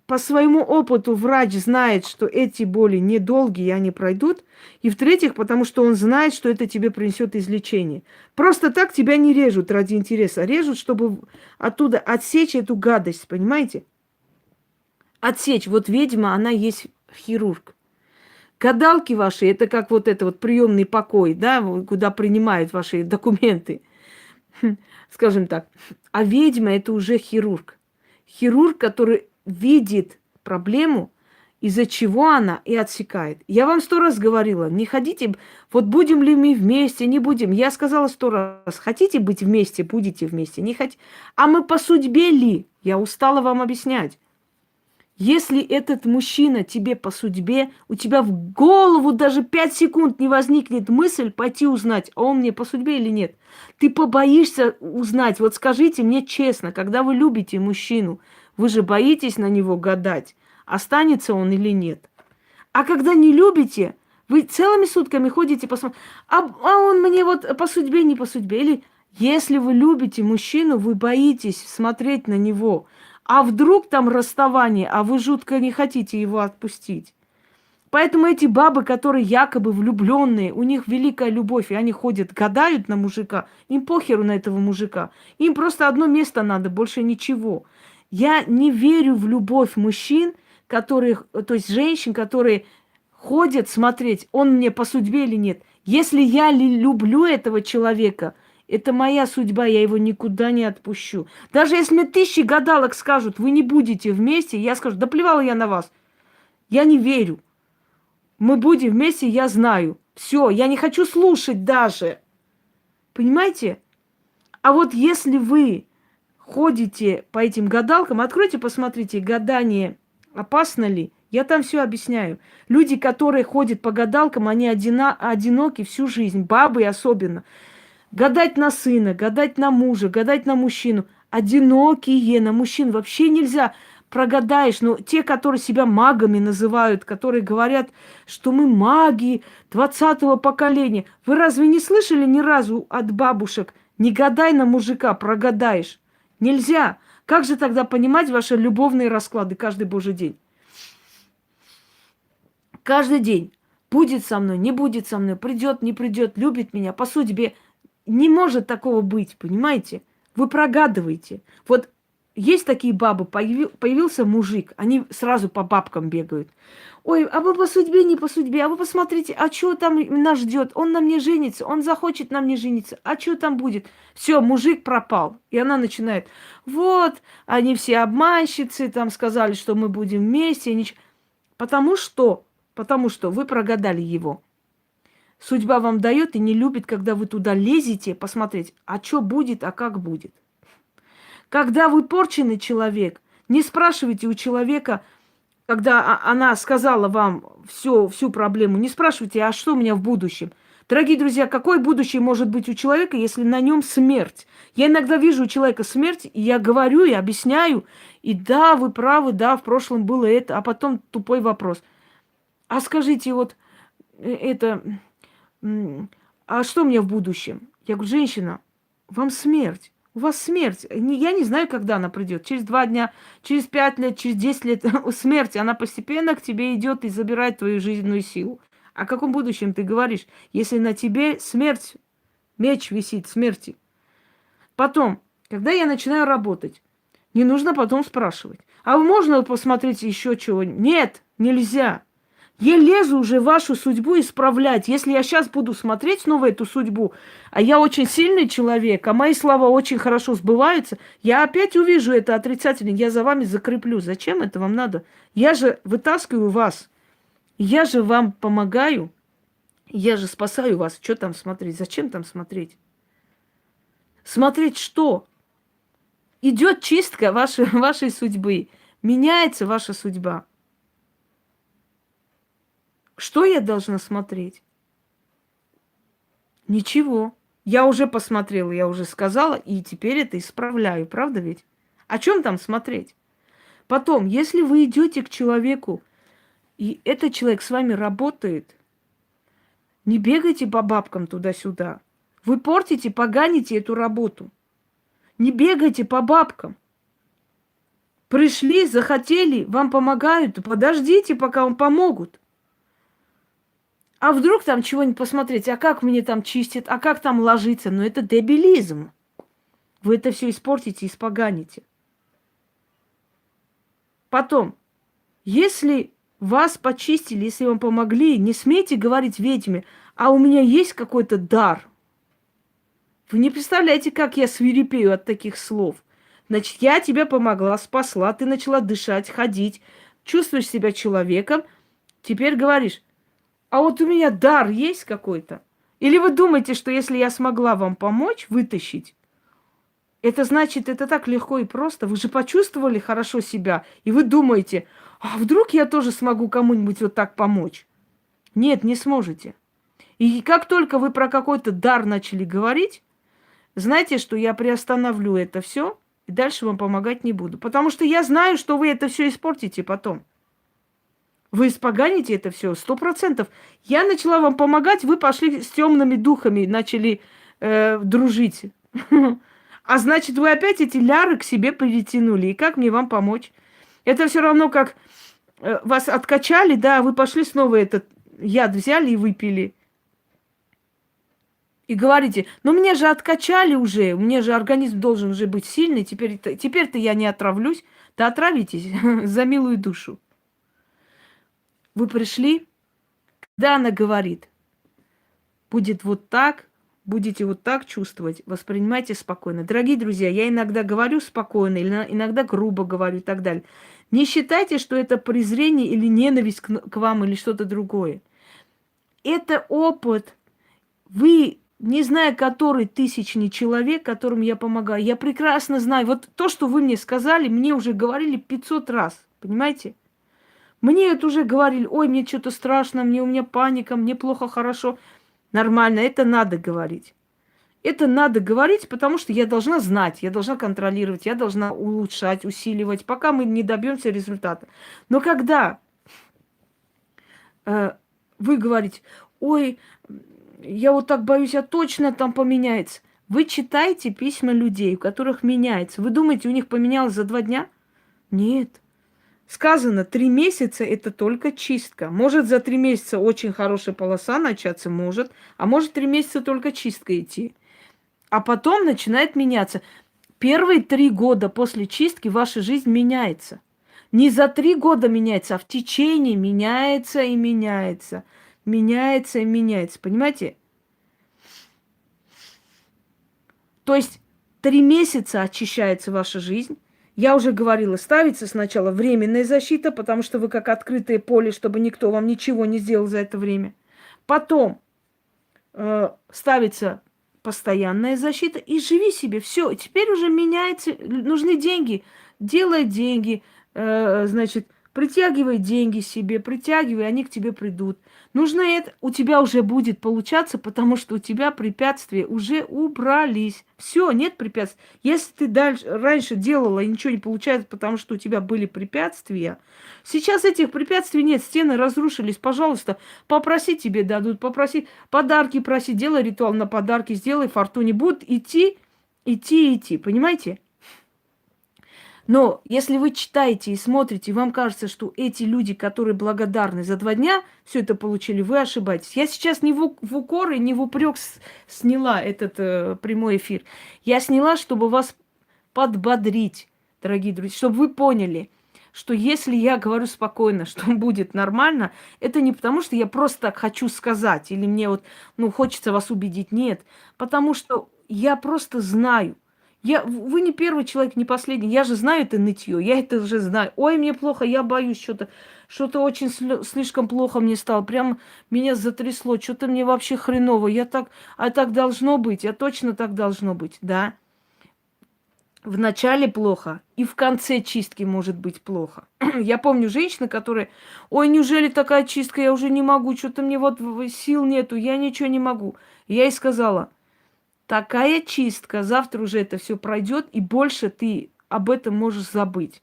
по своему опыту врач знает, что эти боли недолгие, и они пройдут. И в-третьих, потому что он знает, что это тебе принесет излечение. Просто так тебя не режут ради интереса. Режут, чтобы оттуда отсечь эту гадость, понимаете? Отсечь. Вот ведьма, она есть хирург. Гадалки ваши, это как вот это вот приемный покой, да, куда принимают ваши документы, скажем так. А ведьма – это уже хирург. Хирург, который видит проблему, из-за чего она и отсекает. Я вам 100 раз говорила, не ходите, вот будем ли мы вместе, не будем. Я сказала 100 раз, хотите быть вместе, будете вместе, не хотите. А мы по судьбе ли? Я устала вам объяснять. Если этот мужчина тебе по судьбе, у тебя в голову даже 5 секунд не возникнет мысль пойти узнать, а он мне по судьбе или нет. Ты побоишься узнать. Вот скажите мне честно, когда вы любите мужчину, вы же боитесь на него гадать, останется он или нет. А когда не любите, вы целыми сутками ходите посмотреть, а он мне вот по судьбе, не по судьбе. Или если вы любите мужчину, вы боитесь смотреть на него. А вдруг там расставание, а вы жутко не хотите его отпустить. Поэтому эти бабы, которые якобы влюбленные, у них великая любовь, и они ходят, гадают на мужика, им похеру на этого мужика. Им просто одно место надо, больше ничего. Я не верю в любовь мужчин, которые, то есть женщин, которые ходят смотреть, он мне по судьбе или нет. Если я люблю этого человека, это моя судьба, я его никуда не отпущу. Даже если мне 1000 гадалок скажут, вы не будете вместе, я скажу: да плевала я на вас. Я не верю. Мы будем вместе, я знаю. Все, я не хочу слушать даже. Понимаете? А вот если вы ходите по этим гадалкам, откройте, посмотрите, гадание опасно ли. Я там все объясняю. Люди, которые ходят по гадалкам, они одиноки всю жизнь, бабы особенно. Гадать на сына, гадать на мужа, гадать на мужчину. Одинокие, на мужчин вообще нельзя. Прогадаешь, но те, которые себя магами называют, которые говорят, что мы маги 20-го поколения. Вы разве не слышали ни разу от бабушек: не гадай на мужика, прогадаешь? Нельзя. Как же тогда понимать ваши любовные расклады каждый божий день? Каждый день. Будет со мной, не будет со мной, придет, не придет, любит меня, по судьбе. Не может такого быть, понимаете? Вы прогадываете. Вот есть такие бабы, появился мужик, они сразу по бабкам бегают. Ой, а вы по судьбе, не по судьбе, а вы посмотрите, а что там нас ждет? Он на мне женится, он захочет на мне жениться, а что там будет? Все, мужик пропал. И она начинает: вот, они все обманщицы, там сказали, что мы будем вместе. Потому что вы прогадали его. Судьба вам дает и не любит, когда вы туда лезете посмотреть, а что будет, а как будет. Когда вы порченный человек, не спрашивайте у человека, когда она сказала вам всю проблему, не спрашивайте, а что у меня в будущем? Дорогие друзья, какое будущее может быть у человека, если на нем смерть? Я иногда вижу у человека смерть, и я говорю, и объясняю, и да, вы правы, да, в прошлом было это, а потом тупой вопрос. А скажите, вот это, а что у меня в будущем? Я говорю, женщина, вам смерть. У вас смерть. Я не знаю, когда она придет. Через 2 дня, через 5 лет, через 10 лет. Смерть, она постепенно к тебе идет и забирает твою жизненную силу. О каком будущем ты говоришь, если на тебе смерть, меч висит смерти? Потом, когда я начинаю работать, не нужно потом спрашивать. А можно посмотреть еще чего? Нет, нельзя. Я лезу уже вашу судьбу исправлять. Если я сейчас буду смотреть снова эту судьбу, а я очень сильный человек, а мои слова очень хорошо сбываются, я опять увижу это отрицательно, я за вами закреплю. Зачем это вам надо? Я же вытаскиваю вас. Я же вам помогаю. Я же спасаю вас. Что там смотреть? Зачем там смотреть? Смотреть что? Идет чистка вашей судьбы. Меняется ваша судьба. Что я должна смотреть? Ничего. Я уже посмотрела, я уже сказала, и теперь это исправляю. Правда ведь? О чем там смотреть? Потом, если вы идете к человеку, и этот человек с вами работает, не бегайте по бабкам туда-сюда. Вы портите, поганите эту работу. Не бегайте по бабкам. Пришли, захотели, вам помогают, подождите, пока вам помогут. А вдруг там чего-нибудь посмотреть, а как мне там чистят, а как там ложиться? Ну, это дебилизм. Вы это все испортите, испоганите. Потом, если вас почистили, если вам помогли, не смейте говорить ведьме, а у меня есть какой-то дар. Вы не представляете, как я свирепею от таких слов. Значит, я тебе помогла, спасла, ты начала дышать, ходить, чувствуешь себя человеком, теперь говоришь, а вот у меня дар есть какой-то? Или вы думаете, что если я смогла вам помочь, вытащить, это значит, это так легко и просто? Вы же почувствовали хорошо себя, и вы думаете, а вдруг я тоже смогу кому-нибудь вот так помочь? Нет, не сможете. И как только вы про какой-то дар начали говорить, знаете, что я приостановлю это все, и дальше вам помогать не буду. Потому что я знаю, что вы это все испортите потом. Вы испоганите это все 100%. Я начала вам помогать, вы пошли с темными духами, начали дружить. А значит, вы опять эти ляры к себе притянули. И как мне вам помочь? Это все равно, как вас откачали, да, вы пошли снова этот яд взяли и выпили. И говорите, ну меня же откачали уже, у меня же организм должен уже быть сильный, теперь-то я не отравлюсь. Да отравитесь за милую душу. Вы пришли, когда она говорит, будет вот так, будете вот так чувствовать, воспринимайте спокойно. Дорогие друзья, я иногда говорю спокойно, иногда грубо говорю и так далее. Не считайте, что это презрение или ненависть к вам или что-то другое. Это опыт. Вы, не зная который тысячный человек, которому я помогаю, я прекрасно знаю. Вот то, что вы мне сказали, мне уже говорили 500 раз. Понимаете? Мне это уже говорили, ой, мне что-то страшно, у меня паника, мне плохо, хорошо. Нормально, это надо говорить. Это надо говорить, потому что я должна знать, я должна контролировать, я должна улучшать, усиливать, пока мы не добьемся результата. Но когда вы говорите, ой, я вот так боюсь, а точно там поменяется. Вы читаете письма людей, у которых меняется. Вы думаете, у них поменялось за 2 дня? Нет. Сказано, 3 месяца это только чистка. Может, за 3 месяца очень хорошая полоса начаться, может. А может, 3 месяца только чистка идти. А потом начинает меняться. Первые 3 года после чистки ваша жизнь меняется. Не за 3 года меняется, а в течение меняется и меняется. Меняется и меняется. Понимаете? То есть 3 месяца очищается ваша жизнь. Я уже говорила, ставится сначала временная защита, потому что вы как открытое поле, чтобы никто вам ничего не сделал за это время. Потом ставится постоянная защита и живи себе. Все, теперь уже меняется, нужны деньги. Делай деньги, значит, Притягивай деньги себе, притягивай, они к тебе придут. Нужно это, у тебя уже будет получаться, потому что у тебя препятствия уже убрались. Все, нет препятствий. Если ты дальше, раньше делала и ничего не получается, потому что у тебя были препятствия, сейчас этих препятствий нет, стены разрушились. Пожалуйста, попроси, тебе дадут, попроси, подарки проси, делай ритуал на подарки, сделай фортуне. Будут идти, идти, понимаете? Но если вы читаете и смотрите, и вам кажется, что эти люди, которые благодарны за 2 дня, все это получили, вы ошибаетесь. Я сейчас не в укор и не в упрек сняла этот прямой эфир. Я сняла, чтобы вас подбодрить, дорогие друзья, чтобы вы поняли, что если я говорю спокойно, что будет нормально, это не потому, что я просто так хочу сказать, или мне вот, хочется вас убедить. Нет, потому что я просто знаю. Вы не первый человек, не последний. Я же знаю это нытье, я это уже знаю. Ой, мне плохо, я боюсь что-то очень слишком плохо мне стало. Прям меня затрясло, что-то мне вообще хреново. Так должно быть, точно так должно быть, да. В начале плохо, и в конце чистки может быть плохо. Я помню женщину, которая, ой, неужели такая чистка, я уже не могу, что-то мне вот сил нету, я ничего не могу. Я ей сказала, такая чистка, завтра уже это все пройдет, и больше ты об этом можешь забыть.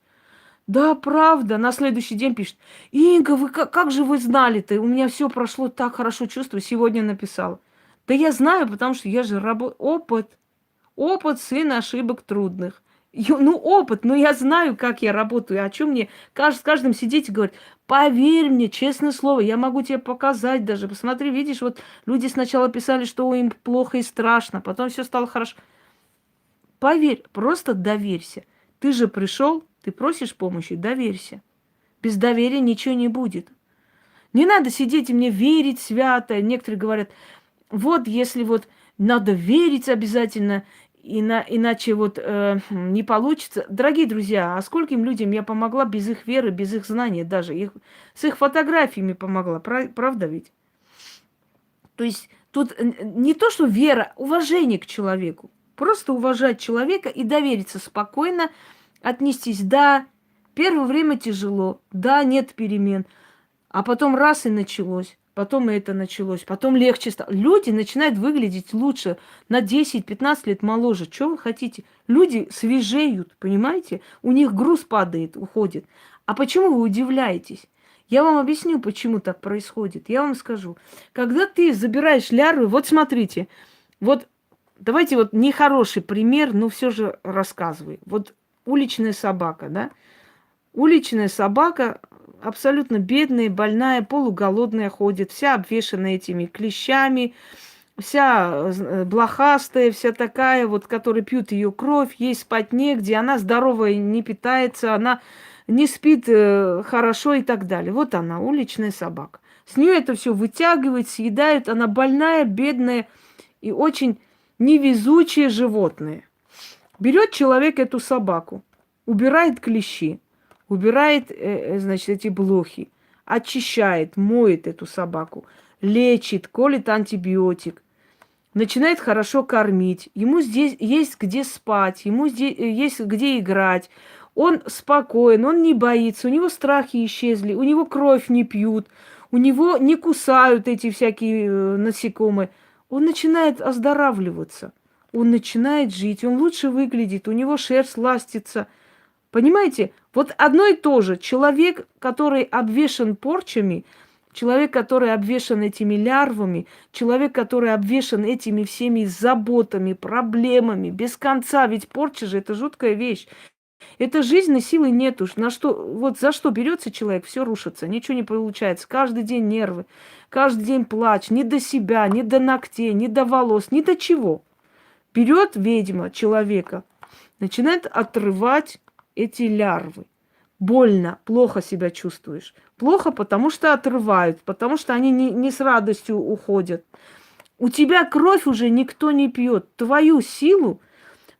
Да, правда. На следующий день пишет, Инга, вы как же вы знали-то? У меня все прошло так хорошо, чувствую. Сегодня написала. Да я знаю, потому что я же опыт. Опыт, сын ошибок трудных. Опыт, но я знаю, как я работаю. О чем мне с каждым сидеть и говорить, поверь мне, честное слово, я могу тебе показать даже. Посмотри, видишь, вот люди сначала писали, что им плохо и страшно, потом все стало хорошо. Поверь, просто доверься. Ты же пришел, ты просишь помощи, доверься. Без доверия ничего не будет. Не надо сидеть и мне верить свято. Некоторые говорят, вот если вот надо верить обязательно, иначе вот не получится. Дорогие друзья, а скольким людям я помогла без их веры, без их знания даже. С их фотографиями помогла, правда ведь? То есть тут не то, что вера, уважение к человеку. Просто уважать человека и довериться спокойно, отнестись. Да, первое время тяжело, да, нет перемен. А потом раз и началось. Потом и это началось. Потом легче стало. Люди начинают выглядеть лучше. На 10-15 лет моложе. Что вы хотите? Люди свежеют, понимаете? У них груз падает, уходит. А почему вы удивляетесь? Я вам объясню, почему так происходит. Я вам скажу. Когда ты забираешь лярвы, вот смотрите. Вот давайте вот нехороший пример, но все же рассказываю. Вот уличная собака, да? Уличная собака абсолютно бедная, больная, полуголодная ходит, вся обвешана этими клещами, вся блохастая, вся такая, вот, которая пьют ее кровь, ей спать негде, она здоровая не питается, она не спит хорошо и так далее. Вот она, уличная собака. С нее это все вытягивает, съедает, она больная, бедная и очень невезучее животное. Берет человек эту собаку, убирает клещи, убирает, значит, эти блохи, очищает, моет эту собаку, лечит, колет антибиотик, начинает хорошо кормить. Ему здесь есть где спать, ему здесь есть где играть. Он спокоен, он не боится, у него страхи исчезли, у него кровь не пьют, у него не кусают эти всякие насекомые. Он начинает оздоравливаться, он начинает жить, он лучше выглядит, у него шерсть ластится. Понимаете, вот одно и то же. Человек, который обвешан порчами, человек, который обвешан этими лярвами, человек, который обвешан этими всеми заботами, проблемами, без конца. Ведь порча же это жуткая вещь. Это жизненной силы нет уж. Вот за что берется человек, все рушится, ничего не получается. Каждый день нервы, каждый день плач, не до себя, не до ногтей, не до волос, ни до чего. Берет ведьма человека, начинает отрывать эти лярвы. Больно, плохо себя чувствуешь. Плохо, потому что отрывают, потому что они не с радостью уходят. У тебя кровь уже никто не пьет. Твою силу,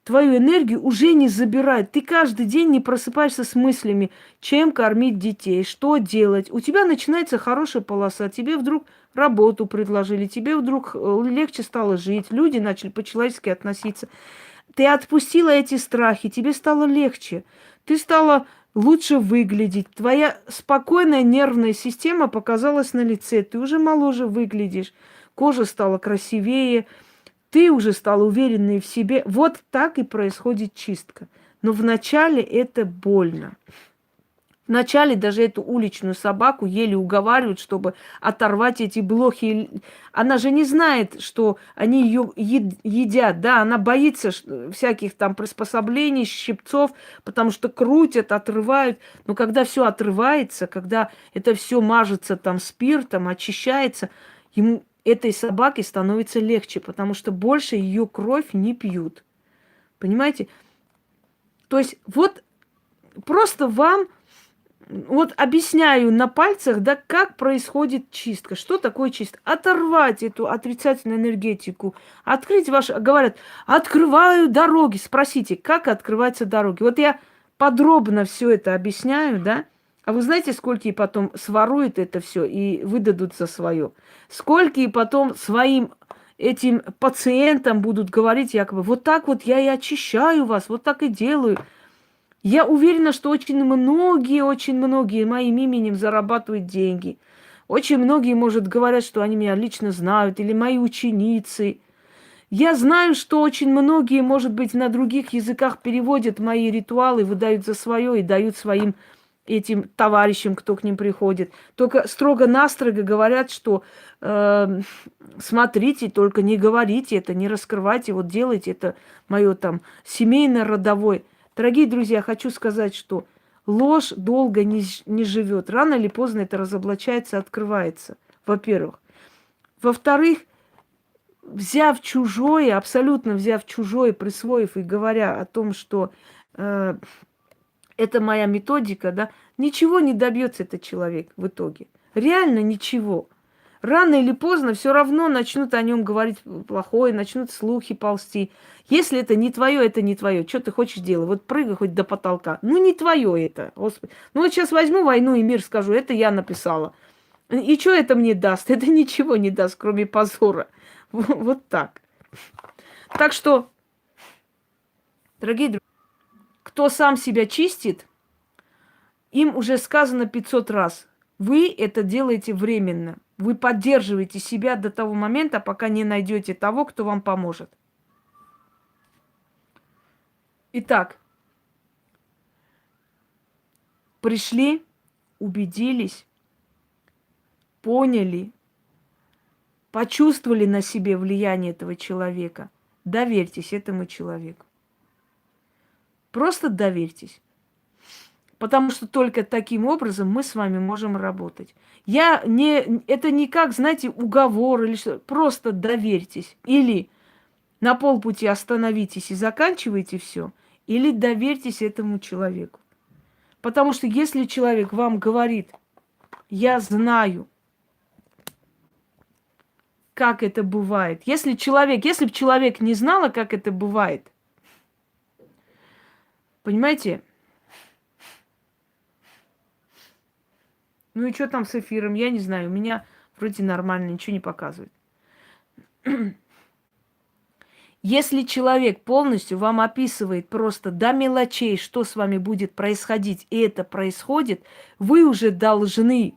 твою энергию уже не забирают. Ты каждый день не просыпаешься с мыслями, чем кормить детей, что делать. У тебя начинается хорошая полоса. Тебе вдруг работу предложили, тебе вдруг легче стало жить. Люди начали по-человечески относиться. Ты отпустила эти страхи, тебе стало легче. Ты стала лучше выглядеть. Твоя спокойная нервная система показалась на лице. Ты уже моложе выглядишь. Кожа стала красивее. Ты уже стал уверенный в себе. Вот так и происходит чистка. Но вначале это больно. Вначале даже эту уличную собаку еле уговаривают, чтобы оторвать эти блохи. Она же не знает, что они ее едят, да, она боится всяких там приспособлений, щипцов, потому что крутят, отрывают. Но когда все отрывается, когда это все мажется там спиртом, очищается, ему этой собаке становится легче, потому что больше ее кровь не пьют. Понимаете? То есть вот просто вам вот объясняю на пальцах, да, как происходит чистка. Что такое чистка? Оторвать эту отрицательную энергетику, открыть ваши... Говорят, открываю дороги. Спросите, как открываются дороги? Вот я подробно все это объясняю, да? А вы знаете, сколько и потом своруют это все и выдадут за свое? Сколько и потом своим этим пациентам будут говорить якобы, вот так вот я и очищаю вас, вот так и делаю. Я уверена, что очень многие моим именем зарабатывают деньги. Очень многие, может, говорят, что они меня лично знают, или мои ученицы. Я знаю, что очень многие, может быть, на других языках переводят мои ритуалы, выдают за свое и дают своим этим товарищам, кто к ним приходит. Только строго-настрого говорят, что смотрите, только не говорите это, не раскрывайте, вот делайте это мое там семейно-родовое. Дорогие друзья, хочу сказать, что ложь долго не живет. Рано или поздно это разоблачается, открывается, во-первых. Во-вторых, взяв чужое, абсолютно взяв чужое, присвоив и говоря о том, что это моя методика, да, ничего не добьется этот человек в итоге. Реально ничего. Рано или поздно все равно начнут о нем говорить плохое, начнут слухи ползти. Если это не твое, это не твое. Что ты хочешь делать? Вот прыгай хоть до потолка. Ну, не твое это, Господи. Ну, вот сейчас возьму «Войну и мир», скажу, это я написала. И что это мне даст? Это ничего не даст, кроме позора. Вот так. Так что, дорогие друзья, кто сам себя чистит, им уже сказано 500 раз. Вы это делаете временно. Вы поддерживаете себя до того момента, пока не найдете того, кто вам поможет. Итак, пришли, убедились, поняли, почувствовали на себе влияние этого человека. Доверьтесь этому человеку. Просто доверьтесь. Потому что только таким образом мы с вами можем работать. Это не как, знаете, уговор или что. Просто доверьтесь. Или на полпути остановитесь и заканчивайте все, или доверьтесь этому человеку. Потому что если человек вам говорит, я знаю, как это бывает. Если бы человек не знала, как это бывает, понимаете? Ну и что там с эфиром? Я не знаю. У меня вроде нормально, ничего не показывает. Если человек полностью вам описывает просто до мелочей, что с вами будет происходить, и это происходит, вы уже должны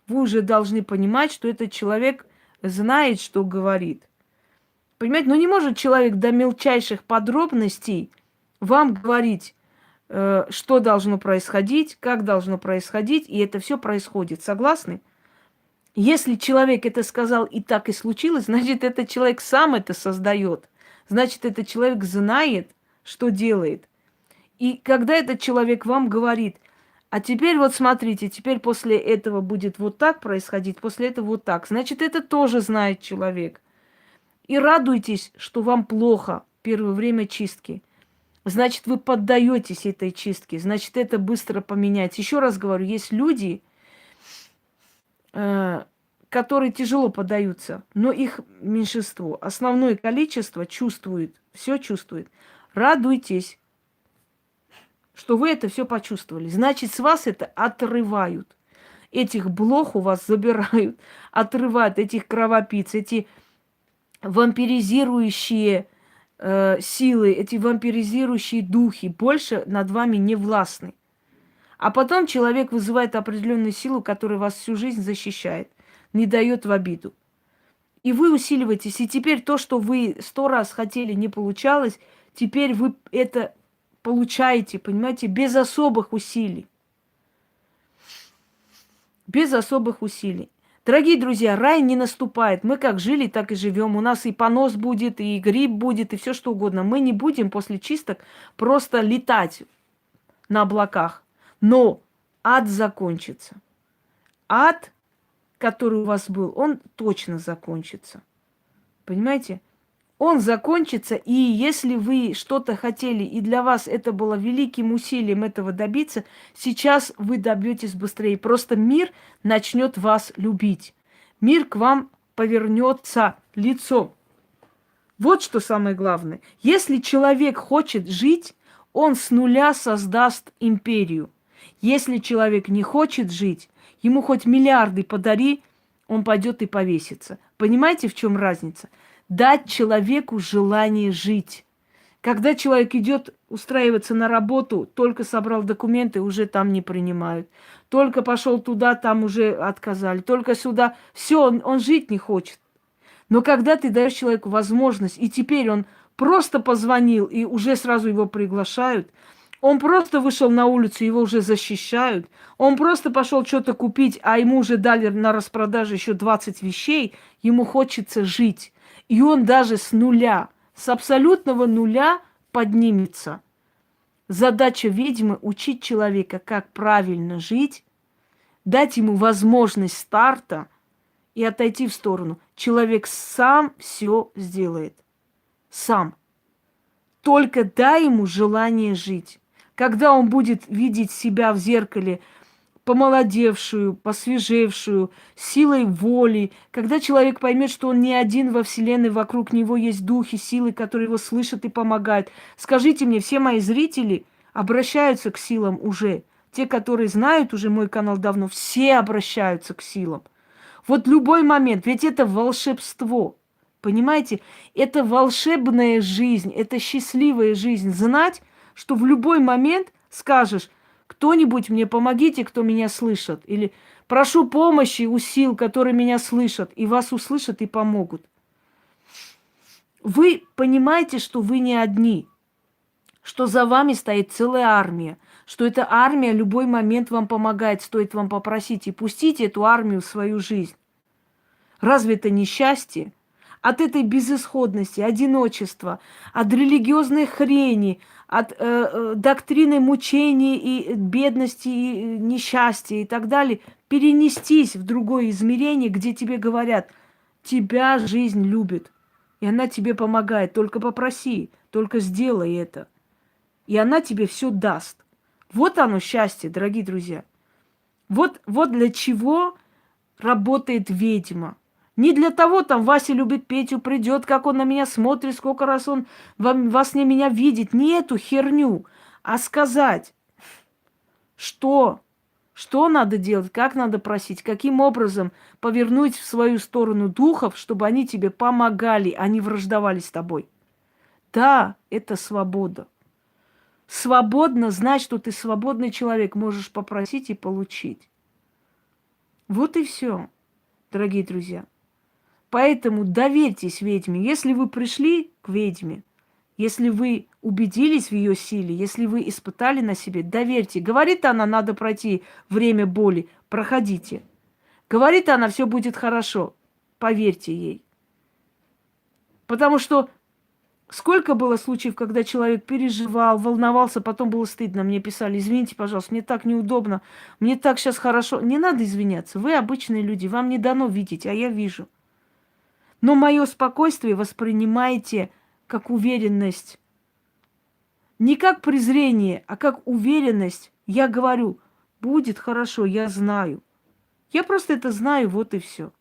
понимать, что этот человек знает, что говорит. Понимаете, ну не может человек до мелчайших подробностей вам говорить, что должно происходить, как должно происходить, и это все происходит. Согласны? Если человек это сказал и так и случилось, значит, этот человек сам это создает. Значит, этот человек знает, что делает. И когда этот человек вам говорит, а теперь вот смотрите, теперь после этого будет вот так происходить, после этого вот так, значит, это тоже знает человек. И радуйтесь, что вам плохо первое время чистки. Значит, вы поддаетесь этой чистке, значит, это быстро поменяется. Еще раз говорю, есть люди, которые тяжело поддаются, но их меньшинство. Основное количество чувствует, все чувствует. Радуйтесь, что вы это все почувствовали. Значит, с вас это отрывают. Этих блох у вас забирают, отрывают, этих кровопийц, эти вампиризирующие силы, эти вампиризирующие духи больше над вами не властны. А потом человек вызывает определенную силу, которая вас всю жизнь защищает, не дает в обиду. И вы усиливаетесь. И теперь то, что вы 100 раз хотели, не получалось, теперь вы это получаете, понимаете, без особых усилий. Без особых усилий. Дорогие друзья, рай не наступает. Мы как жили, так и живем. У нас и понос будет, и грипп будет, и все что угодно. Мы не будем после чисток просто летать на облаках. Но ад закончится. Ад, который у вас был, он точно закончится. Понимаете? Он закончится, и если вы что-то хотели, и для вас это было великим усилием этого добиться, сейчас вы добьетесь быстрее. Просто мир начнет вас любить. Мир к вам повернется лицом. Вот что самое главное. Если человек хочет жить, он с нуля создаст империю. Если человек не хочет жить, ему хоть миллиарды подари, он пойдет и повесится. Понимаете, в чем разница? Дать человеку желание жить. Когда человек идет устраиваться на работу, только собрал документы, уже там не принимают. Только пошел туда, там уже отказали. Только сюда. Все, он жить не хочет. Но когда ты даешь человеку возможность, и теперь он просто позвонил, и уже сразу его приглашают, он просто вышел на улицу, его уже защищают, он просто пошел что-то купить, а ему уже дали на распродаже еще 20 вещей, ему хочется жить. И он даже с нуля, с абсолютного нуля поднимется. Задача ведьмы – учить человека, как правильно жить, дать ему возможность старта и отойти в сторону. Человек сам все сделает. Сам. Только дай ему желание жить. Когда он будет видеть себя в зеркале помолодевшую, посвежевшую, силой воли, когда человек поймет, что он не один во Вселенной, вокруг него есть духи, силы, которые его слышат и помогают. Скажите мне, все мои зрители обращаются к силам уже. Те, которые знают уже мой канал давно, все обращаются к силам. Вот любой момент, ведь это волшебство. Понимаете? Это волшебная жизнь, это счастливая жизнь. Знать, что в любой момент скажешь: кто-нибудь мне помогите, кто меня слышит. Или прошу помощи у сил, которые меня слышат, и вас услышат и помогут. Вы понимаете, что вы не одни, что за вами стоит целая армия, что эта армия в любой момент вам помогает, стоит вам попросить, и пустите эту армию в свою жизнь. Разве это не счастье? От этой безысходности, одиночества, от религиозной хрени, от доктрины мучений и бедности, и несчастья и так далее, перенестись в другое измерение, где тебе говорят: тебя жизнь любит, и она тебе помогает, только попроси, только сделай это, и она тебе все даст. Вот оно счастье, дорогие друзья. Вот для чего работает ведьма. Не для того, там, Вася любит Петю, придет, как он на меня смотрит, сколько раз он во сне меня видит. Не эту херню, а сказать, что надо делать, как надо просить, каким образом повернуть в свою сторону духов, чтобы они тебе помогали, а не враждовали с тобой. Да, это свобода. Свободно знать, что ты свободный человек, можешь попросить и получить. Вот и все, дорогие друзья. Поэтому доверьтесь ведьме. Если вы пришли к ведьме, если вы убедились в ее силе, если вы испытали на себе, доверьте. Говорит она, надо пройти время боли, проходите. Говорит она, все будет хорошо, поверьте ей. Потому что сколько было случаев, когда человек переживал, волновался, потом было стыдно. Мне писали: извините, пожалуйста, мне так неудобно, мне так сейчас хорошо. Не надо извиняться, вы обычные люди, вам не дано видеть, а я вижу. Но мое спокойствие воспринимайте как уверенность. Не как презрение, а как уверенность. Я говорю: будет хорошо, я знаю. Я просто это знаю, вот и все.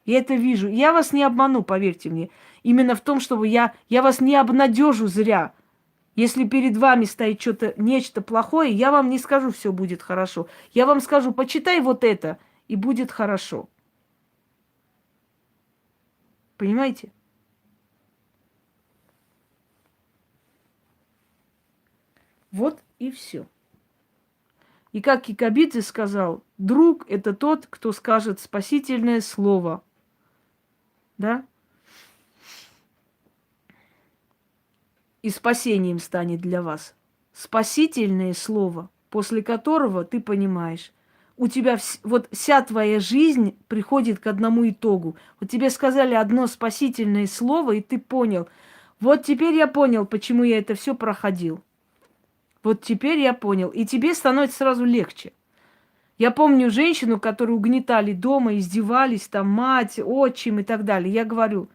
Я это вижу. Я вас не обману, поверьте мне. Именно в том, чтобы я вас не обнадежу зря. Если перед вами стоит нечто плохое, я вам не скажу, все будет хорошо. Я вам скажу: почитай вот это, и будет хорошо. Понимаете? Вот и все. И как Кикабидзе сказал, друг – это тот, кто скажет спасительное слово. Да? И спасением станет для вас. Спасительное слово, после которого ты понимаешь, у тебя вот вся твоя жизнь приходит к одному итогу. Вот тебе сказали одно спасительное слово, и ты понял. Вот теперь я понял, почему я это все проходил. Вот теперь я понял. И тебе становится сразу легче. Я помню женщину, которую угнетали дома, издевались, там мать, отчим и так далее. Я говорю,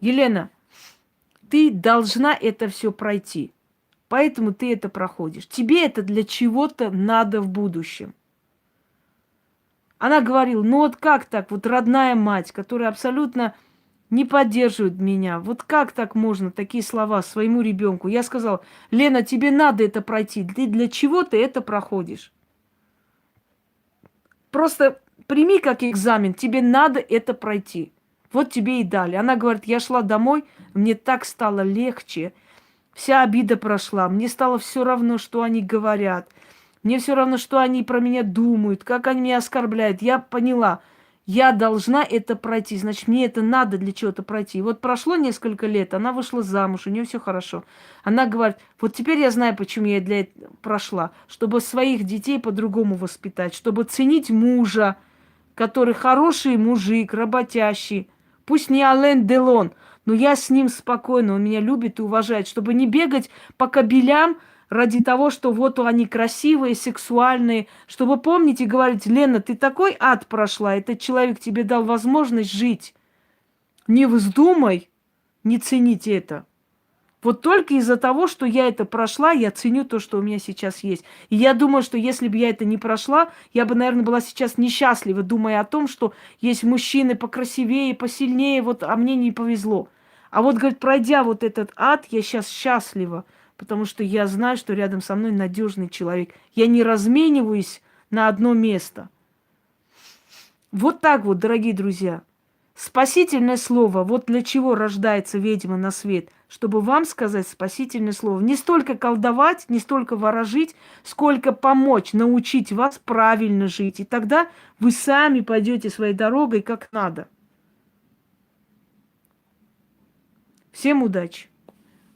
Елена, ты должна это все пройти. Поэтому ты это проходишь. Тебе это для чего-то надо в будущем. Она говорила, ну вот как так, вот родная мать, которая абсолютно не поддерживает меня, вот как так можно такие слова своему ребенку? Я сказала, Лена, тебе надо это пройти, ты для чего ты это проходишь? Просто прими как экзамен, тебе надо это пройти. Вот тебе и дали. Она говорит, я шла домой, мне так стало легче, вся обида прошла, мне стало все равно, что они говорят. Мне все равно, что они про меня думают, как они меня оскорбляют. Я поняла, я должна это пройти, значит, мне это надо для чего-то пройти. И вот прошло несколько лет, она вышла замуж, у нее все хорошо. Она говорит, вот теперь я знаю, почему я для этого прошла, чтобы своих детей по-другому воспитать, чтобы ценить мужа, который хороший мужик, работящий. Пусть не Ален Делон, но я с ним спокойно, он меня любит и уважает, чтобы не бегать по кабелям, ради того, что вот они красивые, сексуальные, чтобы помнить и говорить, Лена, ты такой ад прошла, этот человек тебе дал возможность жить. Не вздумай не ценить это. Вот только из-за того, что я это прошла, я ценю то, что у меня сейчас есть. И я думаю, что если бы я это не прошла, я бы, наверное, была сейчас несчастлива, думая о том, что есть мужчины покрасивее, посильнее, вот, а мне не повезло. А вот, говорит, пройдя вот этот ад, я сейчас счастлива, потому что я знаю, что рядом со мной надежный человек. Я не размениваюсь на одно место. Вот так вот, дорогие друзья. Спасительное слово. Вот для чего рождается ведьма на свет. Чтобы вам сказать спасительное слово. Не столько колдовать, не столько ворожить, сколько помочь, научить вас правильно жить. И тогда вы сами пойдете своей дорогой как надо. Всем удачи!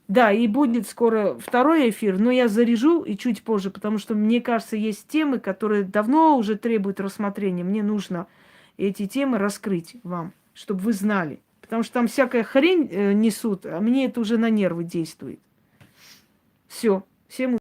Да, и будет скоро второй эфир, но я заряжу и чуть позже, потому что, мне кажется, есть темы, которые давно уже требуют рассмотрения. Мне нужно эти темы раскрыть вам, чтобы вы знали. Потому что там всякая хрень несут, а мне это уже на нервы действует. Все. Всем